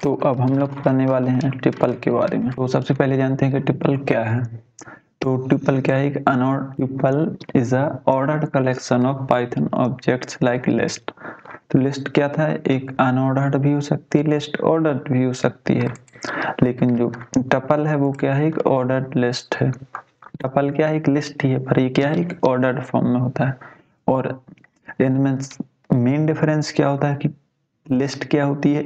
तो अब हम लोग पढ़ने वाले हैं ट्रिपल के बारे में। तो सबसे पहले जानते हैं कि ट्रिपल क्या है। तो ट्रिपल क्या है? एक triple is a ordered collection of Python objects like list. तो लिस्ट क्या था? एक अनऑर्डर्ड भी हो सकती है लिस्ट, ऑर्डर्ड भी हो सकती है, लेकिन जो टपल है वो क्या है? एक ऑर्डर्ड लिस्ट है। टपल क्या है? एक लिस्ट ही है, पर ये क्या है? एक ऑर्डर्ड फॉर्म में होता है। और इनमें मेन डिफरेंस क्या होता है कि लिस्ट क्या होती है?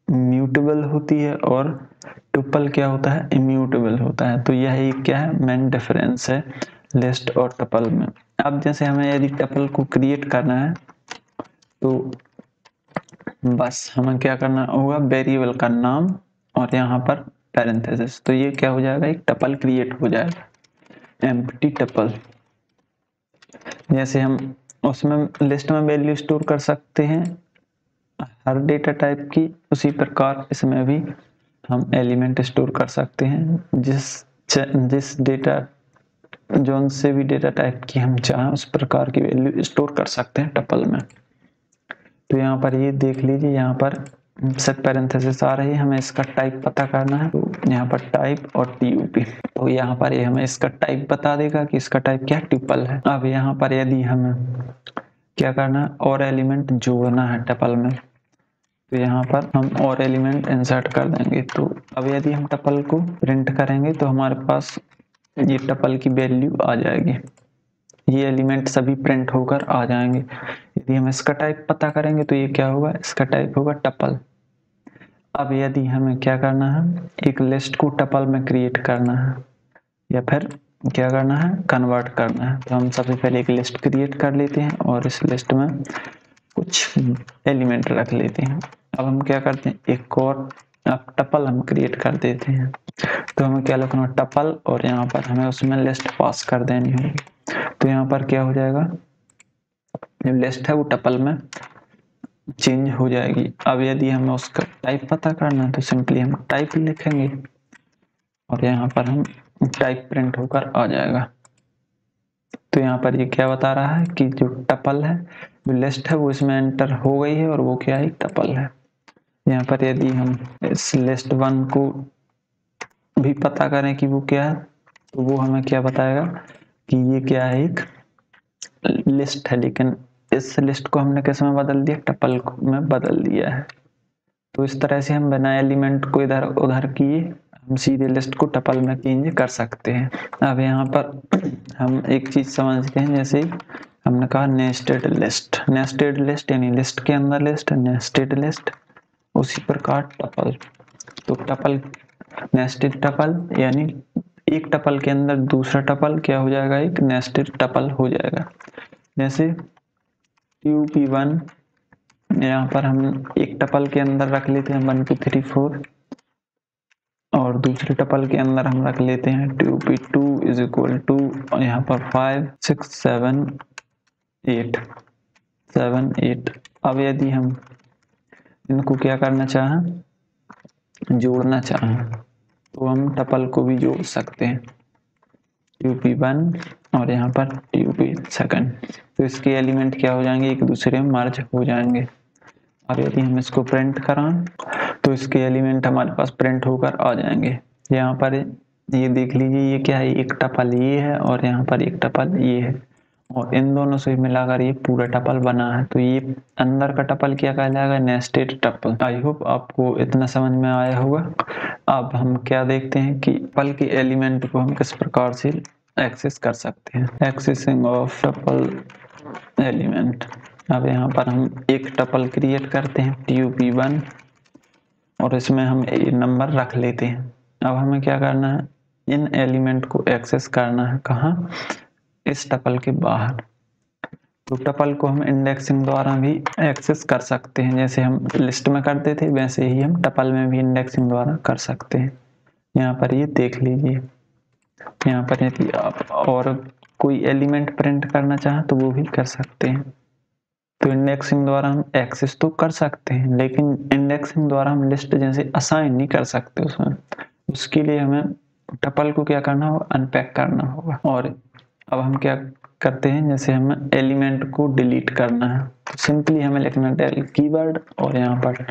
म्यूटेबल होती है, और टपल क्या होता है? इम्यूटेबल होता है। तो यही क्या है? मेन डिफरेंस है लिस्ट और टपल में। अब जैसे हमें यदि टपल को क्रिएट करना है तो बस हमें क्या करना होगा? वेरिएबल का नाम और यहाँ पर पैरेंथेसिस। तो ये क्या हो जाएगा? एक टपल क्रिएट हो जाएगा, एम्प्टी टपल। जैसे हम उसमें लिस्ट में वैल्यू स्टोर कर सकते हैं हर डेटा टाइप की, उसी प्रकार इसमें भी हम एलिमेंट स्टोर कर सकते हैं। जिस डेटा जोन से भी डेटा टाइप की हम चाहें उस प्रकार की वैल्यू स्टोर कर सकते हैं टपल में। तो यहाँ पर ये देख लीजिए, यहाँ पर सब पैरेंथेसिस आ रही है, हमें इसका टाइप पता करना है। तो यहाँ पर टाइप और TUP, तो यहाँ पर ये हमें इसका टाइप बता देगा कि इसका टाइप क्या? ट्रिपल है। अब यहाँ पर यदि हमें क्या करना है? और एलिमेंट जोड़ना है टपल में, तो यहाँ पर हम और एलिमेंट इंसर्ट कर देंगे। तो अब यदि हम टपल को प्रिंट करेंगे तो हमारे पास ये टपल की वैल्यू आ जाएगी, ये एलिमेंट सभी प्रिंट होकर आ जाएंगे। यदि हम इसका टाइप पता करेंगे तो ये क्या होगा? इसका टाइप होगा टपल। अब यदि हमें क्या करना है? एक लिस्ट को टपल में क्रिएट करना है या फिर क्या करना है? कन्वर्ट करना है। तो हम सबसे पहले एक लिस्ट क्रिएट कर लेते हैं और इस लिस्ट में कुछ एलिमेंट रख लेते हैं। अब हम क्या करते हैं? एक और टपल हम क्रिएट कर देते हैं। तो हमें क्या लिखना है? टपल, और यहाँ पर हमें उसमें लिस्ट पास कर देनी होगी। तो यहाँ पर क्या हो जाएगा? जो लिस्ट है वो टपल में चेंज हो जाएगी। अब यदि हमें उसका टाइप पता करना है तो सिंपली हम टाइप लिखेंगे और यहाँ पर हम टाइप प्रिंट होकर आ जाएगा। तो यहाँ पर ये क्या बता रहा है कि जो टपल है, जो लिस्ट है वो इसमें एंटर हो गई है और वो क्या है? टपल है। यहाँ पर यदि हम इस लिस्ट 1 को भी पता करें कि वो क्या है, तो वो हमें क्या बताएगा कि ये क्या है? एक लिस्ट है, लेकिन इस लिस्ट को हमने किस में बदल दिया? टपल में बदल दिया है। तो इस तरह से हम बिना एलिमेंट को इधर उधर किए हम सीधे लिस्ट को टपल में चेंज कर सकते हैं। अब यहाँ पर हम एक चीज समझते हैं, जैसे हमने कहा नेस्टेड लिस्ट। नेस्टेड लिस्ट यानी लिस्ट के अंदर लिस्ट, नेस्टेड लिस्ट। उसी प्रकार टपल, तो टपल नेस्टेड टपल यानी एक टपल के अंदर दूसरा टपल क्या हो जाएगा? एक नेस्टेड टपल हो जाएगा। जैसे TUP1, यहाँ पर हम एक टपल के अंदर रख लेते हैं 1 2 3 4, और दूसरे टपल के अंदर हम रख लेते हैं TUP2 इज इक्वल टू, और यहाँ पर 5 6 7 8। अब यदि हम इनको क्या करना चाहें? जोड़ना चाहें, तो हम टपल को भी जोड़ सकते हैं, TUP1 और यहाँ पर TUP2। तो इसके एलिमेंट क्या हो जाएंगे? एक दूसरे में मर्ज हो जाएंगे। अब यदि हम इसको प्रिंट कराएं तो इसके एलिमेंट हमारे पास प्रिंट होकर आ जाएंगे। यहाँ पर ये देख लीजिए, ये क्या है? एक टपल ये है और यहाँ पर एक टपल ये है, और इन दोनों से मिलाकर ये पूरा टपल बना है। तो ये अंदर का टपल क्या कहलाएगा? Nested tuple. आई होप आपको इतना समझ में आया होगा। अब हम क्या देखते हैं कि टपल के एलिमेंट को हम किस प्रकार से एक्सेस कर सकते हैं। Accessing of tuple element. अब यहाँ पर हम एक टपल क्रिएट करते हैं TUP1 और इसमें हम नंबर रख लेते हैं। अब हमें क्या करना है? इन एलिमेंट को एक्सेस करना है। कहाँ? इस टपल के बाहर। तो टपल को हम इंडेक्सिंग द्वारा भी एक्सेस कर सकते हैं, जैसे हम लिस्ट में करते थे वैसे ही हम टपल में भी इंडेक्सिंग द्वारा कर सकते हैं। यहाँ पर ये देख लीजिए, यहाँ पर यदि आप और कोई एलिमेंट प्रिंट करना चाहें तो वो भी कर सकते हैं। तो इंडेक्सिंग द्वारा हम एक्सेस तो कर सकते हैं, लेकिन इंडेक्सिंग द्वारा हम लिस्ट जैसे असाइन नहीं कर सकते उसमें। उसके लिए हमें टपल को क्या करना होगा? अनपैक करना होगा। और अब हम क्या करते हैं? जैसे हमें एलिमेंट को डिलीट करना है तो सिंपली हमें लिखना del कीवर्ड और यहाँ पर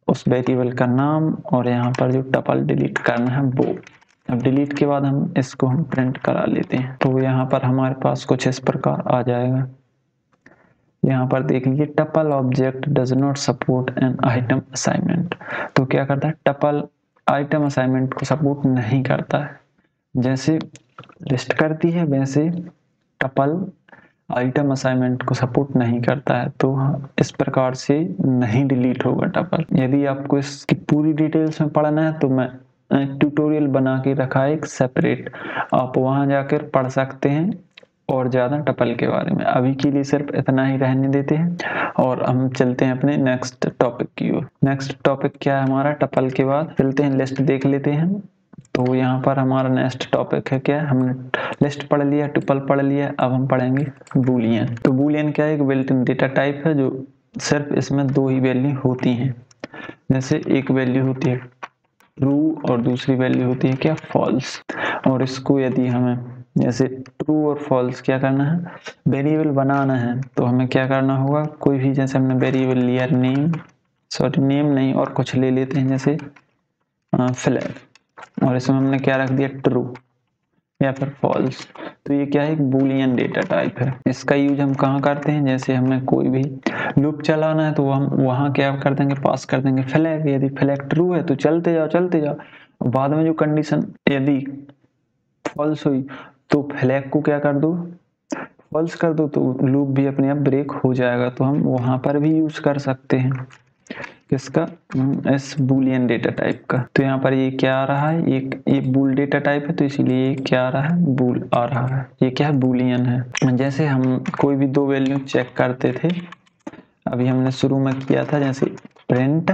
उस वेरिएबल का नाम और यहाँ पर जो टपल डिलीट करना है वो। अब डिलीट के बाद हम इसको प्रिंट करा लेते हैं। तो यहाँ पर हमारे पास कुछ इस प्रकार आ जाएगा। यहाँ पर देख लीजिए, tuple object does not support an item assignment. तो क्या करता है, टपल आइटम असाइनमेंट को सपोर्ट नहीं करता है। जैसे लिस्ट करती है वैसे टपल आइटम असाइनमेंट को सपोर्ट नहीं करता है। तो इस प्रकार से नहीं डिलीट होगा टपल। यदि आपको इसकी पूरी डिटेल्स में पढ़ना है तो मैं ट्यूटोरियल बना के रखा है एक सेपरेट, आप वहां जाकर पढ़ सकते हैं और ज़्यादा टपल के बारे में। अभी के लिए सिर्फ इतना ही रहने देते हैं और हम चलते हैं अपने नेक्स्ट टॉपिक की ओर। नेक्स्ट टॉपिक क्या है हमारा, टपल के बाद चलते हैं लिस्ट देख लेते हैं। तो यहाँ पर हमारा नेक्स्ट टॉपिक है क्या, हमने लिस्ट पढ़ लिया, टपल पढ़ लिया, अब हम पढ़ेंगे बूलियन। तो बूलियन क्या है, एक बिल्ट इन डेटा टाइप है जो सिर्फ इसमें दो ही वैल्यू होती हैं। जैसे एक वैल्यू होती है ट्रू और दूसरी वैल्यू होती है क्या, फॉल्स। और इसको यदि हमें जैसे ट्रू और फॉल्स क्या करना है, वेरिएबल बनाना है, तो हमें क्या करना होगा, कोई भी जैसे हमने वेरिएबल लिया नेम नहीं और कुछ ले लेते हैं जैसे फ्लैग, और इसमें हमने क्या रख दिया ट्रू या फिर फॉल्स। तो ये क्या है, एक बूलियन डेटा टाइप है। इसका यूज हम कहाँ करते हैं, जैसे हमें कोई भी लूप चलाना है तो हम वहाँ क्या कर देंगे, पास कर देंगे फ्लैग। यदि फ्लैग ट्रू है तो चलते जाओ। बाद में जो कंडीशन यदि फॉल्स हुई तो फ्लैग को क्या कर दो, फॉल्स कर दो, तो लूप भी अपने आप ब्रेक हो जाएगा। तो हम वहां पर भी यूज कर सकते हैं किसका, इस बूलियन डेटा टाइप का। तो यहाँ पर ये क्या आ रहा है, ये बूल डेटा टाइप है तो इसीलिए ये क्या आ रहा है, बूल आ रहा है। ये क्या है, बूलियन है। जैसे हम कोई भी दो वैल्यू चेक करते थे, अभी हमने शुरू में किया था, जैसे प्रिंट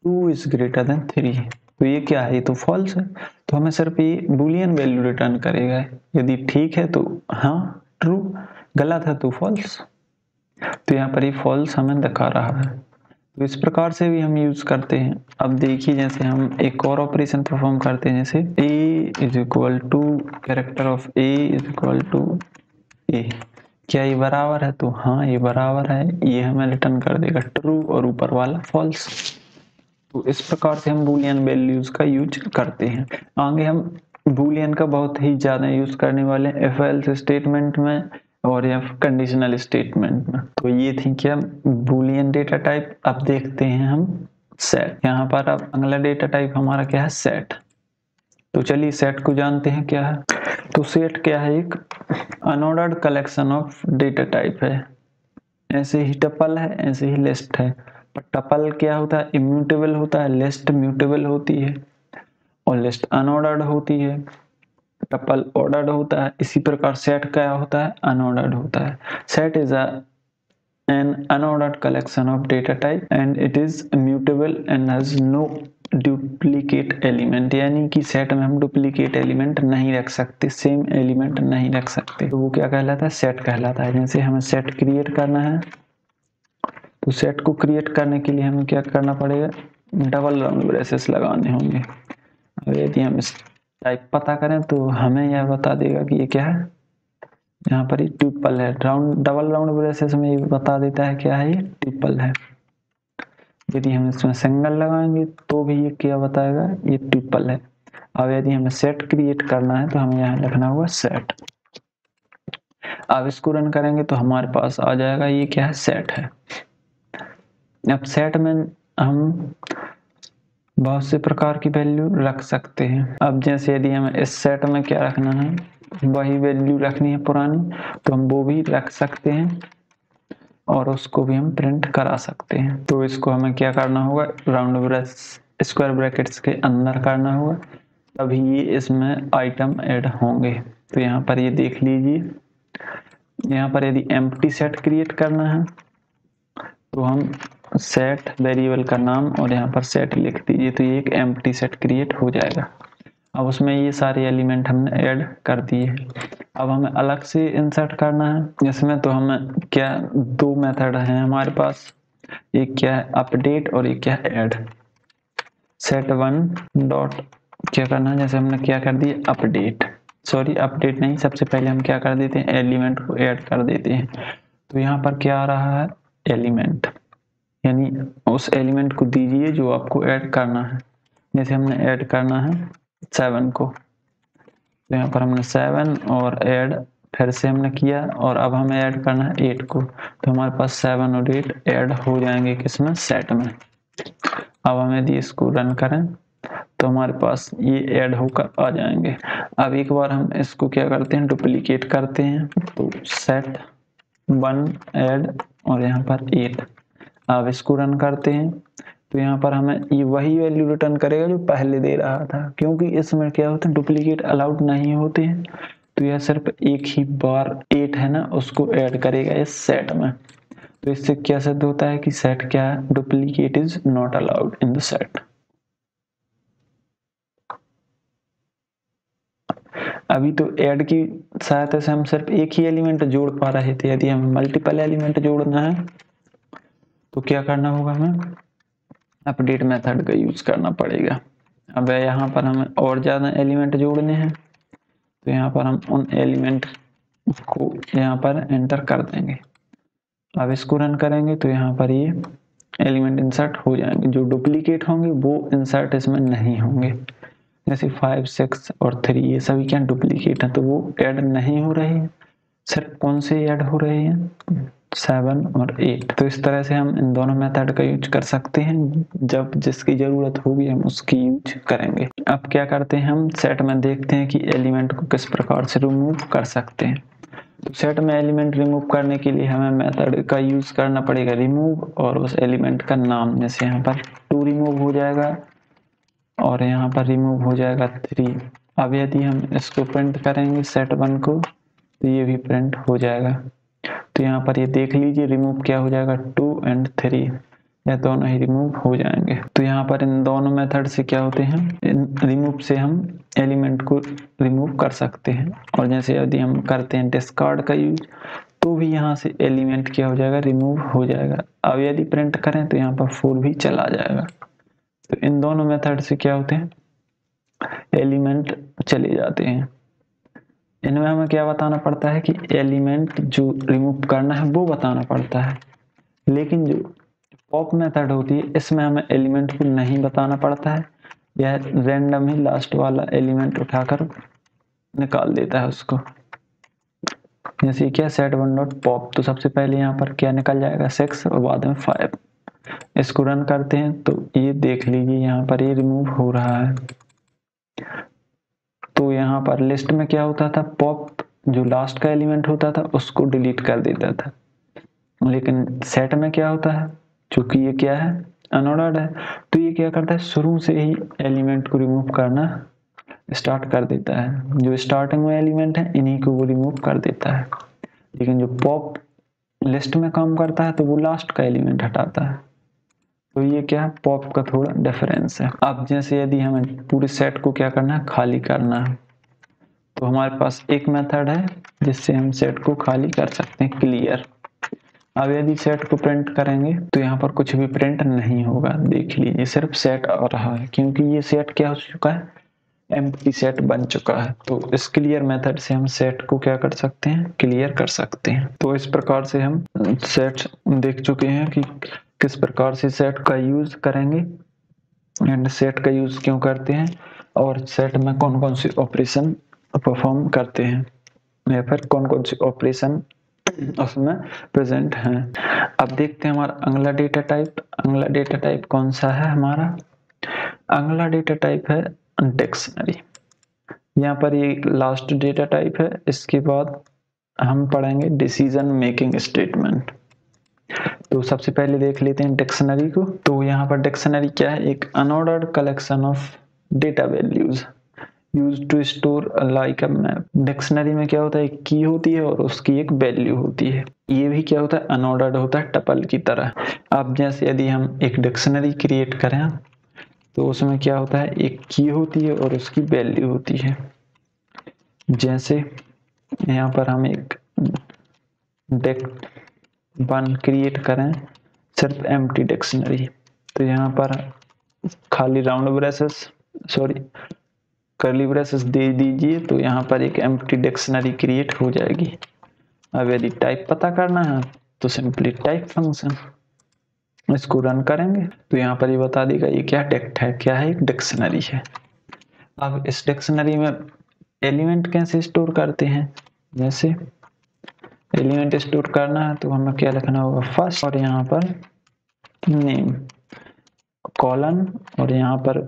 2 इज ग्रेटर देन 3, तो ये क्या है, ये तो फॉल्स है। तो हमें सिर्फ ये बूलियन वैल्यू रिटर्न करेगा। यदि ठीक है तो हाँ ट्रू, गलत है तो फॉल्स। तो यहाँ पर ये फॉल्स हमें दिखा रहा है। तो इस प्रकार से भी हम यूज करते हैं। अब देखिए, जैसे हम एक और ऑपरेशन परफॉर्म करते हैं, जैसे a is equal to character of a is equal to a, क्या ये बराबर है, तो हाँ ये बराबर है, ये हमें रिटर्न कर देगा ट्रू और ऊपर वाला फॉल्स। तो इस प्रकार से हम बूलियन वैल्यूज का यूज करते हैं। आगे हम बूलियन का बहुत ही ज्यादा यूज करने वाले हैं इफ एल्स स्टेटमेंट में और या कंडीशनल स्टेटमेंट में। तो ये थी क्या, बूलियन डेटा टाइप। अब देखते हैं हम सेट। यहाँ पर अब अगला डेटा टाइप हमारा क्या है, सेट। तो चलिए सेट को जानते हैं क्या है। तो सेट क्या है, एक unordered collection of data type है। ऐसे ही टपल है, ऐसे ही लिस्ट है। पर टपल क्या होता है, इम्यूटेबल होता है, लिस्ट म्यूटेबल होती है और लिस्ट अनऑर्डर्ड होती है, टपल ऑर्डर्ड होता है। इसी प्रकार सेट क्या होता है, अनऑर्डर्ड होता है। Set is an unordered collection of data type and it is immutable and has no duplicate element, यानी कि सेट में हम डुप्लीकेट एलिमेंट नहीं रख सकते, सेम एलिमेंट नहीं रख सकते। तो वो क्या कहलाता है, सेट कहलाता है। जैसे हमें सेट क्रिएट करना है, तो सेट को क्रिएट करने के लिए हमें क्या करना पड़ेगा, डबल राउंड ब्रेसेस लगाने होंगे। अब यदि हम इस टाइप पता करें तो हमें यह बता देगा कि ये क्या है, यहाँ पर ये ट्यूपल है। डबल राउंड ब्रेसेस में ये बता देता है क्या है, ये ट्यूपल है। यदि हम इसमें सिंगल लगाएंगे तो भी ये क्या बताएगा, ये ट्यूपल है। अब यदि हमें सेट क्रिएट करना है तो हमें यहाँ लिखना होगा सेट। अब इसको रन करेंगे तो हमारे पास आ जाएगा, ये क्या है, सेट है। अब सेट में हम बहुत से प्रकार की वैल्यू रख सकते हैं। अब जैसे यदि हमें इस सेट में क्या रखना है, वही वैल्यू रखनी है पुरानी, तो हम वो भी रख सकते हैं और उसको भी हम प्रिंट करा सकते हैं। तो इसको हमें क्या करना होगा, राउंड ब्रेस स्क्वायर ब्रैकेट्स के अंदर करना होगा, तभी ये इसमें आइटम ऐड होंगे। तो यहाँ पर ये देख लीजिए, यहाँ पर यदि एम्प्टी सेट क्रिएट करना है तो हम सेट वेरिएबल का नाम और यहाँ पर सेट लिख दीजिए, तो ये एक एम्प्टी सेट क्रिएट हो जाएगा। अब उसमें ये सारे एलिमेंट हमने ऐड कर दिए। अब हमें अलग से इंसर्ट करना है इसमें, तो हमें क्या, दो मेथड हैं हमारे पास, एक क्या है अपडेट और एक क्या है ऐड। सेट वन डॉट क्या करना है, जैसे हमने क्या कर दिया अपडेट नहीं, सबसे पहले हम क्या कर देते हैं, एलिमेंट को ऐड कर देते हैं। तो यहाँ पर क्या आ रहा है, एलिमेंट, यानी उस एलिमेंट को दीजिए जो आपको ऐड करना है। जैसे हमने ऐड करना है 7 को, तो यहाँ पर हमने 7 और ऐड फिर से हमने किया, और अब हमें ऐड करना है 8 को, तो हमारे पास 7 और 8 ऐड हो जाएंगे किसमें, सेट में। अब हम यदि इसको रन करें तो हमारे पास ये ऐड होकर आ जाएंगे। अब एक बार हम इसको क्या करते हैं, डुप्लीकेट करते हैं, तो सेट 1 ऐड और यहाँ पर 8। अब इसको रन करते हैं तो यहाँ पर हमें ये वही वैल्यू रिटर्न करेगा जो पहले दे रहा था, क्योंकि इसमें क्या होता है, डुप्लीकेट अलाउड नहीं होते हैं। तो यह सिर्फ एक ही बार 8 है ना, उसको ऐड करेगा इस सेट में। तो इससे क्या सिद्ध होता है कि सेट क्या है, duplicate is not allowed in the set. अभी तो ऐड की सहायता से हम सिर्फ एक ही एलिमेंट जोड़ पा रहे थे। यदि हमें मल्टीपल एलिमेंट जोड़ना है तो क्या करना होगा, हमें अपडेट मेथड का यूज करना पड़ेगा। अब यहाँ पर हमें और ज़्यादा एलिमेंट जोड़ने हैं, तो यहाँ पर हम उन एलिमेंट को यहाँ पर एंटर कर देंगे। अब इसको रन करेंगे तो यहाँ पर ये एलिमेंट इंसर्ट हो जाएंगे। जो डुप्लीकेट होंगे वो इंसर्ट इसमें नहीं होंगे। जैसे 5, 6 और 3 ये सभी क्या डुप्लीकेट हैं, तो वो ऐड नहीं हो रहे हैं। सिर्फ कौन से ऐड हो रहे हैं, 7 और 8। तो इस तरह से हम इन दोनों मेथड का यूज कर सकते हैं। जब जिसकी जरूरत होगी हम उसकी यूज करेंगे। अब क्या करते हैं, हम सेट में देखते हैं कि एलिमेंट को किस प्रकार से रिमूव कर सकते हैं। तो सेट में एलिमेंट रिमूव करने के लिए हमें मेथड का यूज करना पड़ेगा रिमूव, और उस एलिमेंट का नाम, जैसे यहाँ पर 2 रिमूव हो जाएगा और यहाँ पर रिमूव हो जाएगा 3। अब यदि हम इसको प्रिंट करेंगे सेट 1 को, तो ये भी प्रिंट हो जाएगा। तो यहाँ पर ये देख लीजिए रिमूव क्या हो जाएगा, 2 और 3, यह दोनों ही रिमूव हो जाएंगे। तो यहाँ पर इन दोनों मेथड से क्या होते हैं, रिमूव से हम एलिमेंट को रिमूव कर सकते हैं। और जैसे यदि हम करते हैं डिस्कार्ड का यूज, तो भी यहाँ से एलिमेंट क्या हो जाएगा, रिमूव हो जाएगा। अब यदि प्रिंट करें तो यहाँ पर 4 भी चला जाएगा। तो इन दोनों मेथड से क्या होते हैं, एलिमेंट चले जाते हैं। इनमें हमें क्या बताना पड़ता है कि एलिमेंट जो रिमूव करना है वो बताना पड़ता है, लेकिन जो पॉप मेथड होती है इसमें हमें एलिमेंट को नहीं बताना पड़ता है। यह रैंडम ही लास्ट वाला एलिमेंट उठाकर निकाल देता है उसको। जैसे क्या सेट 1 डॉट पॉप, तो सबसे पहले यहाँ पर क्या निकल जाएगा, 6 और बाद में 5। इसको रन करते हैं तो ये देख लीजिए यहाँ पर ये रिमूव हो रहा है। तो यहाँ पर लिस्ट में क्या होता था, पॉप जो लास्ट का एलिमेंट होता था उसको डिलीट कर देता था, लेकिन सेट में क्या होता है, चूंकि ये क्या है, अनऑर्डर्ड है, तो ये क्या करता है, शुरू से ही एलिमेंट को रिमूव करना स्टार्ट कर देता है। जो स्टार्टिंग में एलिमेंट है इन्हीं को वो रिमूव कर देता है, लेकिन जो पॉप लिस्ट में काम करता है तो वो लास्ट का एलिमेंट हटाता है। तो ये क्या है, पॉप का थोड़ा डिफरेंस है। अब जैसे यदि हमें पूरे सेट को क्या करना है, खाली करना है, तो हमारे पास एक मेथड है जिससे हम सेट को खाली कर सकते हैं, क्लियर। अब यदि सेट को प्रिंट करेंगे तो यहाँ पर कुछ भी प्रिंट नहीं होगा। देख लीजिए सिर्फ सेट आ रहा है, क्योंकि ये सेट क्या हो चुका है, एम्प्टी सेट बन चुका है। तो इस क्लियर मेथड से हम सेट को क्या कर सकते हैं, क्लियर कर सकते हैं। तो इस प्रकार से हम सेट देख चुके हैं कि किस प्रकार से सेट का यूज करेंगे एंड सेट का यूज क्यों करते हैं, और सेट में कौन कौन से ऑपरेशन परफॉर्म करते हैं, या फिर कौन कौन से ऑपरेशन उसमें प्रेजेंट हैं। अब देखते हैं हमारा अगला डेटा टाइप। अगला डेटा टाइप कौन सा है हमारा, अगला डेटा टाइप है डिक्शनरी। यहाँ पर ये लास्ट डेटा टाइप है। इसके बाद हम पढ़ेंगे डिसीजन मेकिंग स्टेटमेंट। तो सबसे पहले देख लेते हैं डिक्शनरी को। तो यहाँ पर डिक्शनरी क्या है, एक unordered collection of data values use to store like a map. Dictionary में क्या होता है, एक की होती है और उसकी एक वैल्यू होती है। ये भी क्या होता है, अनऑर्डर्ड होता है, टपल की तरह। अब जैसे यदि हम एक डिक्शनरी क्रिएट करें तो उसमें क्या होता है, एक की होती है और उसकी वैल्यू होती है। जैसे यहाँ पर हम एक डिक1 क्रिएट करें, सिर्फ एम्प्टी डिक्शनरी, तो यहाँ पर खाली राउंड ब्रेसेस कर्ली ब्रेसेस दे दीजिए, तो यहाँ पर एक एम्प्टी डिक्शनरी क्रिएट हो जाएगी। अब यदि टाइप पता करना है तो सिंपली टाइप फंक्शन, इसको रन करेंगे तो यहाँ पर ये बता देगा ये क्या टेक्स्ट है, क्या है, एक डिक्शनरी है। अब इस डिक्शनरी में एलिमेंट कैसे स्टोर करते हैं, जैसे एलिमेंट स्टोर करना है तो हमें क्या लिखना होगा, फर्स्ट और यहाँ पर नेम कॉलन और यहाँ पर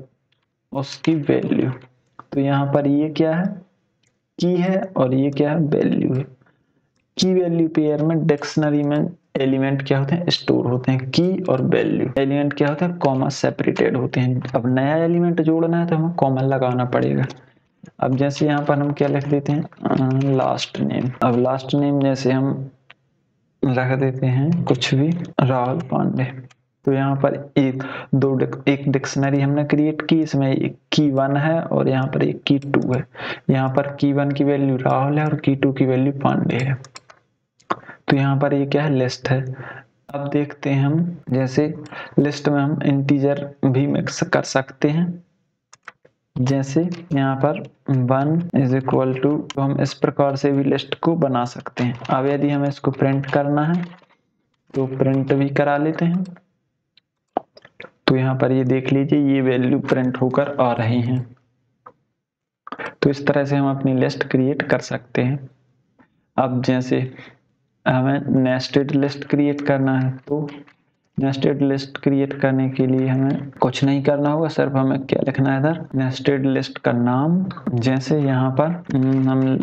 उसकी वैल्यू। तो यहाँ पर ये क्या है, की है, और ये क्या है, वैल्यू है। की वैल्यू पेयर में डिक्शनरी में एलिमेंट क्या होते हैं, स्टोर होते हैं। की और वैल्यू एलिमेंट क्या होते हैं, कॉमा सेपरेटेड होते हैं। अब नया एलिमेंट जोड़ना है तो हमें कॉमा लगाना पड़ेगा। अब जैसे यहाँ पर हम क्या लिख देते हैं, लास्ट नेम। अब लास्ट नेम जैसे हम रख देते हैं कुछ भी, राहुल पांडे। तो यहाँ पर एक डिक्शनरी हमने क्रिएट की, इसमें एक की 1 है और यहाँ पर एक की 2 है। यहाँ पर की 1 की वैल्यू राहुल है और की 2 की वैल्यू पांडे है। तो यहाँ पर ये क्या है, लिस्ट है। अब देखते हैं हम, जैसे लिस्ट में हम इंटीजर भी मिक्स कर सकते हैं। जैसे यहाँ पर 1 इज इक्वल टू, तो हम इस प्रकार से भी लिस्ट को बना सकते हैं। अब यदि हमें इसको प्रिंट करना है तो प्रिंट भी करा लेते हैं। तो यहाँ पर ये देख लीजिए ये वैल्यू प्रिंट होकर आ रही हैं। तो इस तरह से हम अपनी लिस्ट क्रिएट कर सकते हैं। अब जैसे हमें नेस्टेड लिस्ट क्रिएट करना है तो नेस्टेड लिस्ट क्रिएट करने के लिए हमें कुछ नहीं करना होगा, सिर्फ हमें क्या लिखना है इधर, नेस्टेड लिस्ट का नाम। जैसे यहाँ पर हम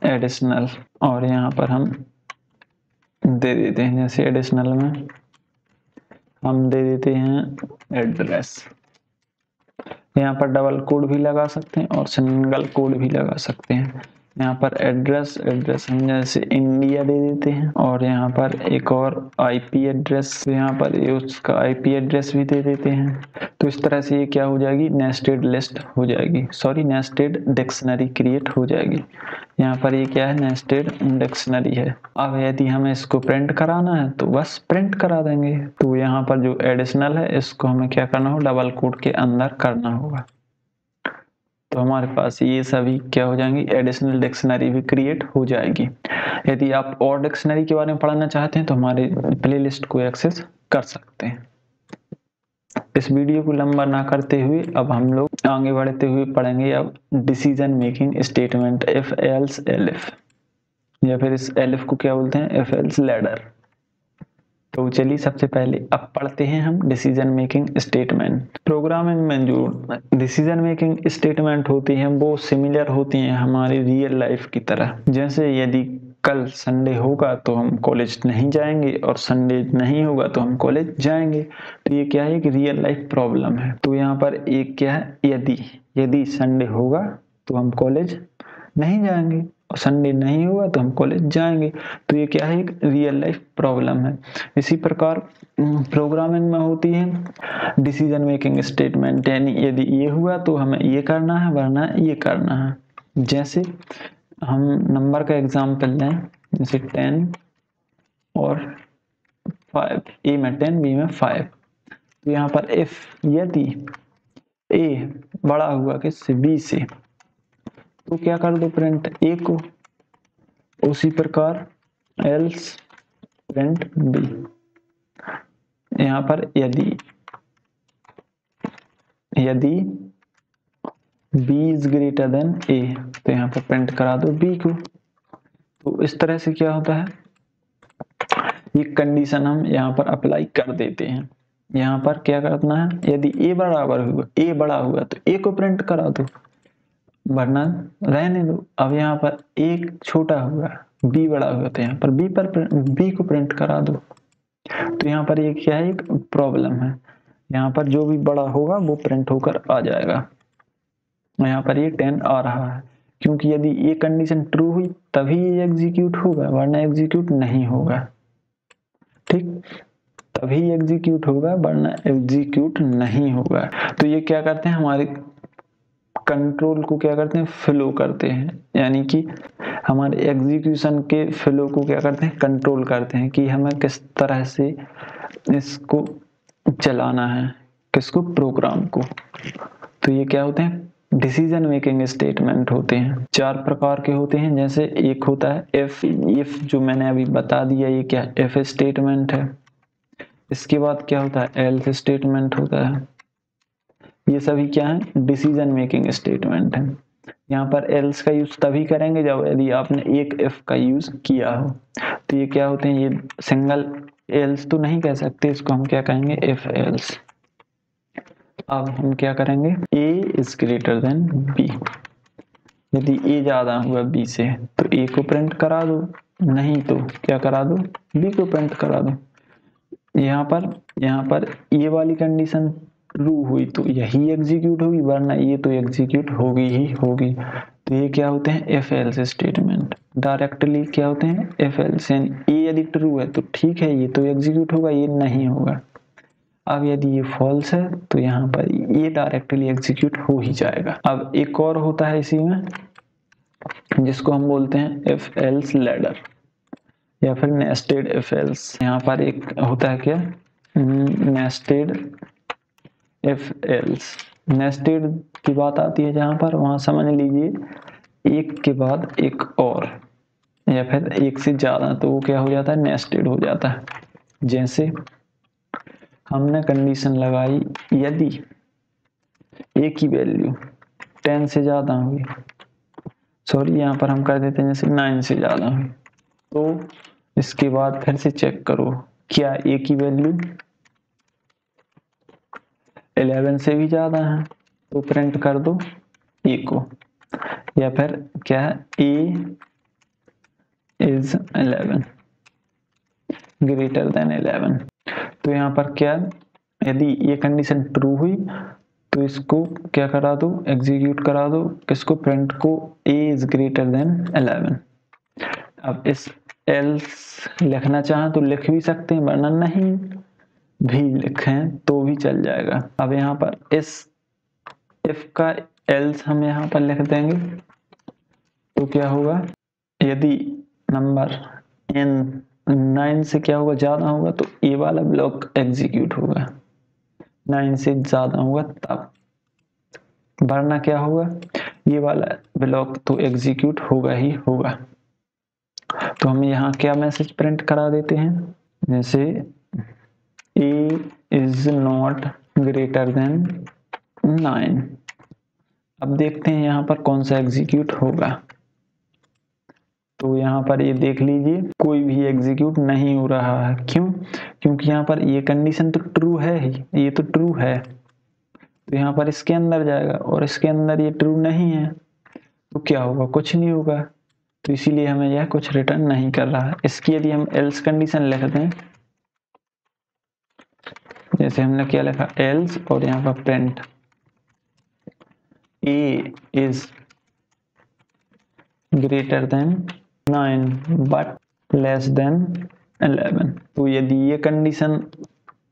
एडिशनल और यहाँ पर हम दे देते हैं, जैसे एडिशनल में हम दे देते हैं एड्रेस। यहाँ पर डबल कोड भी लगा सकते हैं और सिंगल कोड भी लगा सकते हैं। यहाँ पर एड्रेस हम जैसे इंडिया दे देते हैं और यहाँ पर एक और आईपी एड्रेस, तो यहाँ पर उसका आईपी एड्रेस भी दे देते हैं। तो इस तरह से ये क्या हो जाएगी, नेस्टेड लिस्ट हो जाएगी, सॉरी नेस्टेड डिक्शनरी क्रिएट हो जाएगी। यहाँ पर ये क्या है, नेस्टेड डिक्शनरी है। अब यदि हमें इसको प्रिंट कराना है तो बस प्रिंट करा देंगे। तो यहाँ पर जो एडिशनल है इसको हमें क्या करना होगा, डबल कोड के अंदर करना होगा। तो हमारे पास ये सभी क्या हो जाएंगी, एडिशनल डिक्शनरी भी क्रिएट हो जाएगी। यदि आप और डिक्शनरी के बारे में पढ़ना चाहते हैं तो हमारे प्लेलिस्ट को एक्सेस कर सकते हैं। इस वीडियो को लंबा ना करते हुए अब हम लोग आगे बढ़ते हुए पढ़ेंगे अब decision making statement, if else elif, या फिर इस एलिफ को क्या बोलते हैं, इफ एल्स लैडर। तो चलिए सबसे पहले अब पढ़ते हैं हम डिसीजन मेकिंग स्टेटमेंट। प्रोग्रामिंग में जो डिसीजन मेकिंग स्टेटमेंट होती हैं वो सिमिलर होती हैं हमारी रियल लाइफ की तरह। जैसे यदि कल संडे होगा तो हम कॉलेज नहीं जाएंगे और संडे नहीं होगा तो हम कॉलेज जाएंगे। तो ये क्या है, एक रियल लाइफ प्रॉब्लम है। तो यहाँ पर एक क्या है, यदि संडे होगा तो हम कॉलेज नहीं जाएंगे और संडे नहीं हुआ तो हम कॉलेज जाएंगे। तो ये क्या है, एक रियल लाइफ प्रॉब्लम है। इसी प्रकार प्रोग्रामिंग में होती है डिसीजन मेकिंग स्टेटमेंट, यानी यदि ये हुआ तो हमें ये करना है वरना ये करना है। जैसे हम नंबर का एग्जाम्पल लें, जैसे 10 और 5, ए में 10 बी में 5। तो यहाँ पर इफ यदि ए बड़ा हुआ किससे, बी से, तो क्या कर दो, प्रिंट ए को। उसी प्रकार एल्स प्रिंट बी। यहाँ पर यदि बी इज ग्रेटर देन ए, तो यहाँ पर प्रिंट करा दो बी को। तो इस तरह से क्या होता है, ये कंडीशन हम यहाँ पर अप्लाई कर देते हैं। यहाँ पर क्या करना है, यदि ए बड़ा हुआ तो ए को प्रिंट करा दो वरना रहने दो। अब यहाँ पर एक छोटा हुआ, बी बड़ा हुआ तो यहाँ पर बी को प्रिंट करा दो। तो यहाँ पर ये क्या है, एक प्रॉब्लम है। यहाँ पर जो भी बड़ा होगा वो प्रिंट होकर आ जाएगा। यहाँ पर ये 10 आ रहा है क्योंकि यदि ये कंडीशन ट्रू हुई तभी ये एग्जीक्यूट होगा वरना एग्जीक्यूट नहीं होगा। ठीक, तभी एग्जीक्यूट होगा वरना एग्जीक्यूट नहीं होगा। तो ये क्या करते हैं, हमारे कंट्रोल को क्या करते हैं, फ्लो करते हैं, यानी कि हमारे एग्जीक्यूशन के फ्लो को क्या करते हैं, कंट्रोल करते हैं कि हमें किस तरह से इसको चलाना है, किसको, प्रोग्राम को। तो ये क्या होते हैं, डिसीजन मेकिंग स्टेटमेंट होते हैं। 4 प्रकार के होते हैं। जैसे एक होता है इफ जो मैंने अभी बता दिया, ये क्या इफ स्टेटमेंट है। इसके बाद क्या होता है, एल्स स्टेटमेंट होता है। ये सभी क्या है, डिसीजन मेकिंग स्टेटमेंट है। यहाँ पर एल्स का यूज तभी करेंगे जब यदि आपने एक इफ का यूज किया हो। तो ये क्या होते हैं, ये सिंगल एल्स तो नहीं कह सकते, इसको हम क्या कहेंगे, इफ एल्स। अब हम क्या करेंगे, ए इज ग्रेटर देन बी। यदि ए ज्यादा हुआ बी से तो ए को प्रिंट करा दो, नहीं तो क्या करा दो, बी को प्रिंट करा दो। यहाँ पर ये वाली कंडीशन ट्रू हुई तो यही एग्जीक्यूट होगी, वरना ये तो एग्जीक्यूट होगी ही होगी। तो ये क्या होते हैं, इफ एल्स स्टेटमेंट। डायरेक्टली क्या होते हैं, इफ एल्स। ए यदि ट्रू है तो ठीक है, ये तो एग्जीक्यूट होगा, ये नहीं होगा। अब यदि ये फॉल्स है तो यहाँ पर ये डायरेक्टली एग्जीक्यूट हो ही जाएगा। अब एक और होता है इसी में, जिसको हम बोलते हैं इफ एल्स लैडर या फिर नेस्टेड इफ एल्स। यहाँ पर एक होता है क्या, नेस्टेड इफ एल्स। नेस्टेड की बात आती है जहां पर, वहां समझ लीजिए एक के बाद एक और या फिर एक से ज्यादा, तो वो क्या हो जाता है, नेस्टेड हो जाता है। जैसे हमने कंडीशन लगाई, यदि ए की वैल्यू 10 से ज्यादा हुई, सॉरी यहाँ पर हम कर देते हैं जैसे 9 से ज्यादा हुई, तो इसके बाद फिर से चेक करो क्या ए की वैल्यू 11 से भी ज्यादा है, तो प्रिंट कर दो ए को। या फिर क्या है, ए इज 11 ग्रेटर देन 11। तो यहाँ पर क्या, यदि ये कंडीशन ट्रू हुई तो इसको क्या करा दो, एग्जीक्यूट करा दो, किसको, प्रिंट को, ए इज ग्रेटर देन 11। अब इस एल्स लिखना चाहें तो लिख भी सकते हैं, वरना नहीं भी लिखें तो भी चल जाएगा। अब यहाँ पर इस इफ का एल्स हम यहाँ पर लिख देंगे तो क्या होगा, यदि नंबर n 9 से क्या होगा, ज्यादा होगा तो ये वाला ब्लॉक एग्जीक्यूट होगा, 9 से ज्यादा होगा तब, वरना क्या होगा, ये वाला ब्लॉक तो एग्जीक्यूट होगा ही होगा। तो हम यहाँ क्या मैसेज प्रिंट करा देते हैं, जैसे a is not greater than 9। अब देखते हैं यहाँ पर कौन सा एग्जीक्यूट होगा। तो यहाँ पर ये देख लीजिए कोई भी एग्जीक्यूट नहीं हो रहा है, क्यों, क्योंकि यहाँ पर ये कंडीशन तो ट्रू है ही, ये तो ट्रू है, तो यहाँ पर इसके अंदर जाएगा, और इसके अंदर ये ट्रू नहीं है तो क्या होगा, कुछ नहीं होगा। तो इसीलिए हमें यह कुछ रिटर्न नहीं कर रहा है। इसकी यदि हम एल्स कंडीशन लिख दें, जैसे हमने क्या लिखा, एल्स और यहाँ पर print A is greater than 9 but less than 11। तो यदि ये कंडीशन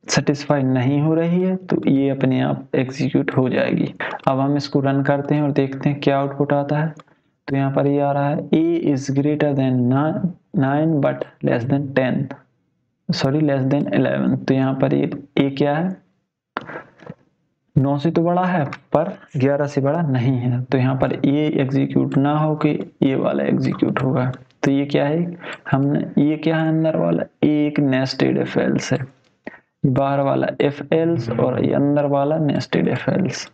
सेटिस्फाई नहीं हो रही है तो ये अपने आप एग्जीक्यूट हो जाएगी। अब हम इसको रन करते हैं और देखते हैं क्या आउटपुट आता है। तो यहाँ पर ये आ रहा है, A is greater than 9 but less than 10, sorry less than 11। तो यहाँ पर ये ए क्या है, 9 से तो बड़ा है पर 11 से बड़ा नहीं है, तो यहाँ पर ये एग्जीक्यूट ना हो के ये वाला एग्जीक्यूट होगा। तो ये क्या है, हमने ये क्या है, अंदर वाला एक नेस्टेड इफ एल्स है, बाहर वाला इफ एल्स और ये अंदर वाला नेस्टेड इफ एल्स।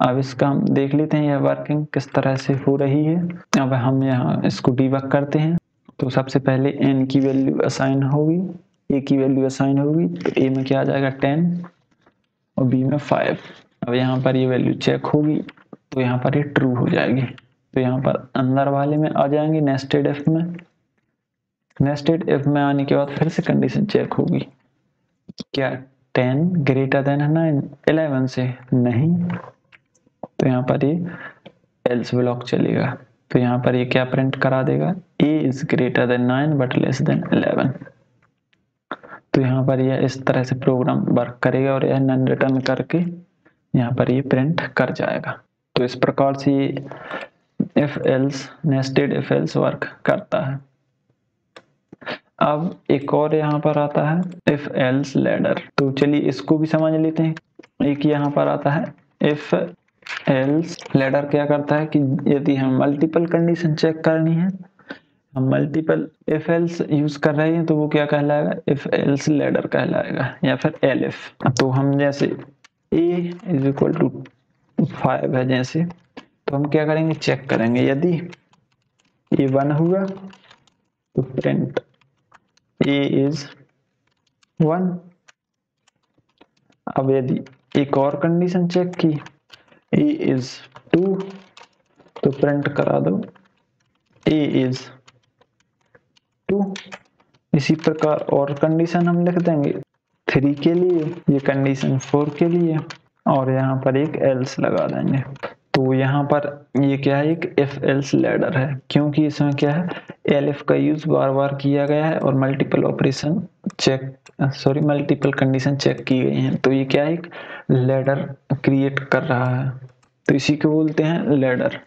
अब इसका हम देख लेते हैं यह वर्किंग किस तरह से हो रही है। अब हम यहाँ इसको डीबग करते हैं। तो सबसे पहले n की वैल्यू असाइन होगी, a की वैल्यू असाइन होगी, तो a में क्या आ जाएगा 10 और b में 5। अब यहाँ पर ये वैल्यू चेक होगी तो यहाँ पर ये ट्रू हो जाएगी। तो यहाँ पर अंदर वाले में आ जाएंगे नेस्टेड इफ में। नेस्टेड इफ में आने के बाद फिर से कंडीशन चेक होगी, क्या 10 ग्रेटर देन 9 11 से, नहीं, तो यहाँ पर ये एल्स ब्लॉक चलेगा। तो यहाँ पर ये क्या प्रिंट करा देगा, a is greater than 9 but less than 11। तो यहाँ पर यह इस तरह से प्रोग्राम वर्क करेगा और यह नन रिटर्न करके यहाँ पर ये प्रिंट कर जाएगा। तो इस प्रकार से ये if else, nested if else work करता है। अब एक और यहाँ पर आता है इफ एल्स लैडर। तो चलिए इसको भी समझ लेते हैं। एक यहाँ पर आता है इफ एल्स लैडर। क्या करता है कि यदि हम मल्टीपल कंडीशन चेक करनी है, हम मल्टीपल इफ एल्स यूज कर रहे हैं तो वो क्या कहलाएगा, इफ एल्स लैडर कहलाएगा या फिर एलिफ। तो हम जैसे a इज इक्वल टू 5 है जैसे, तो हम क्या करेंगे, चेक करेंगे, यदि a 1 हुआ तो प्रिंट a इज 1। अब यदि एक और कंडीशन चेक की, a इज 2, तो प्रिंट करा दो a इज 2। इसी प्रकार और कंडीशन हम लिख देंगे 3 के लिए, ये कंडीशन 4 के लिए, और यहाँ पर एक एल्स लगा देंगे। तो यहाँ पर ये क्या है, एक इफ एल्स लैडर है, क्योंकि इसमें क्या है, एलिफ का यूज बार बार किया गया है और मल्टीपल कंडीशन चेक की गई हैं। तो ये क्या है, एक लैडर क्रिएट कर रहा है, तो इसी को बोलते हैं लैडर।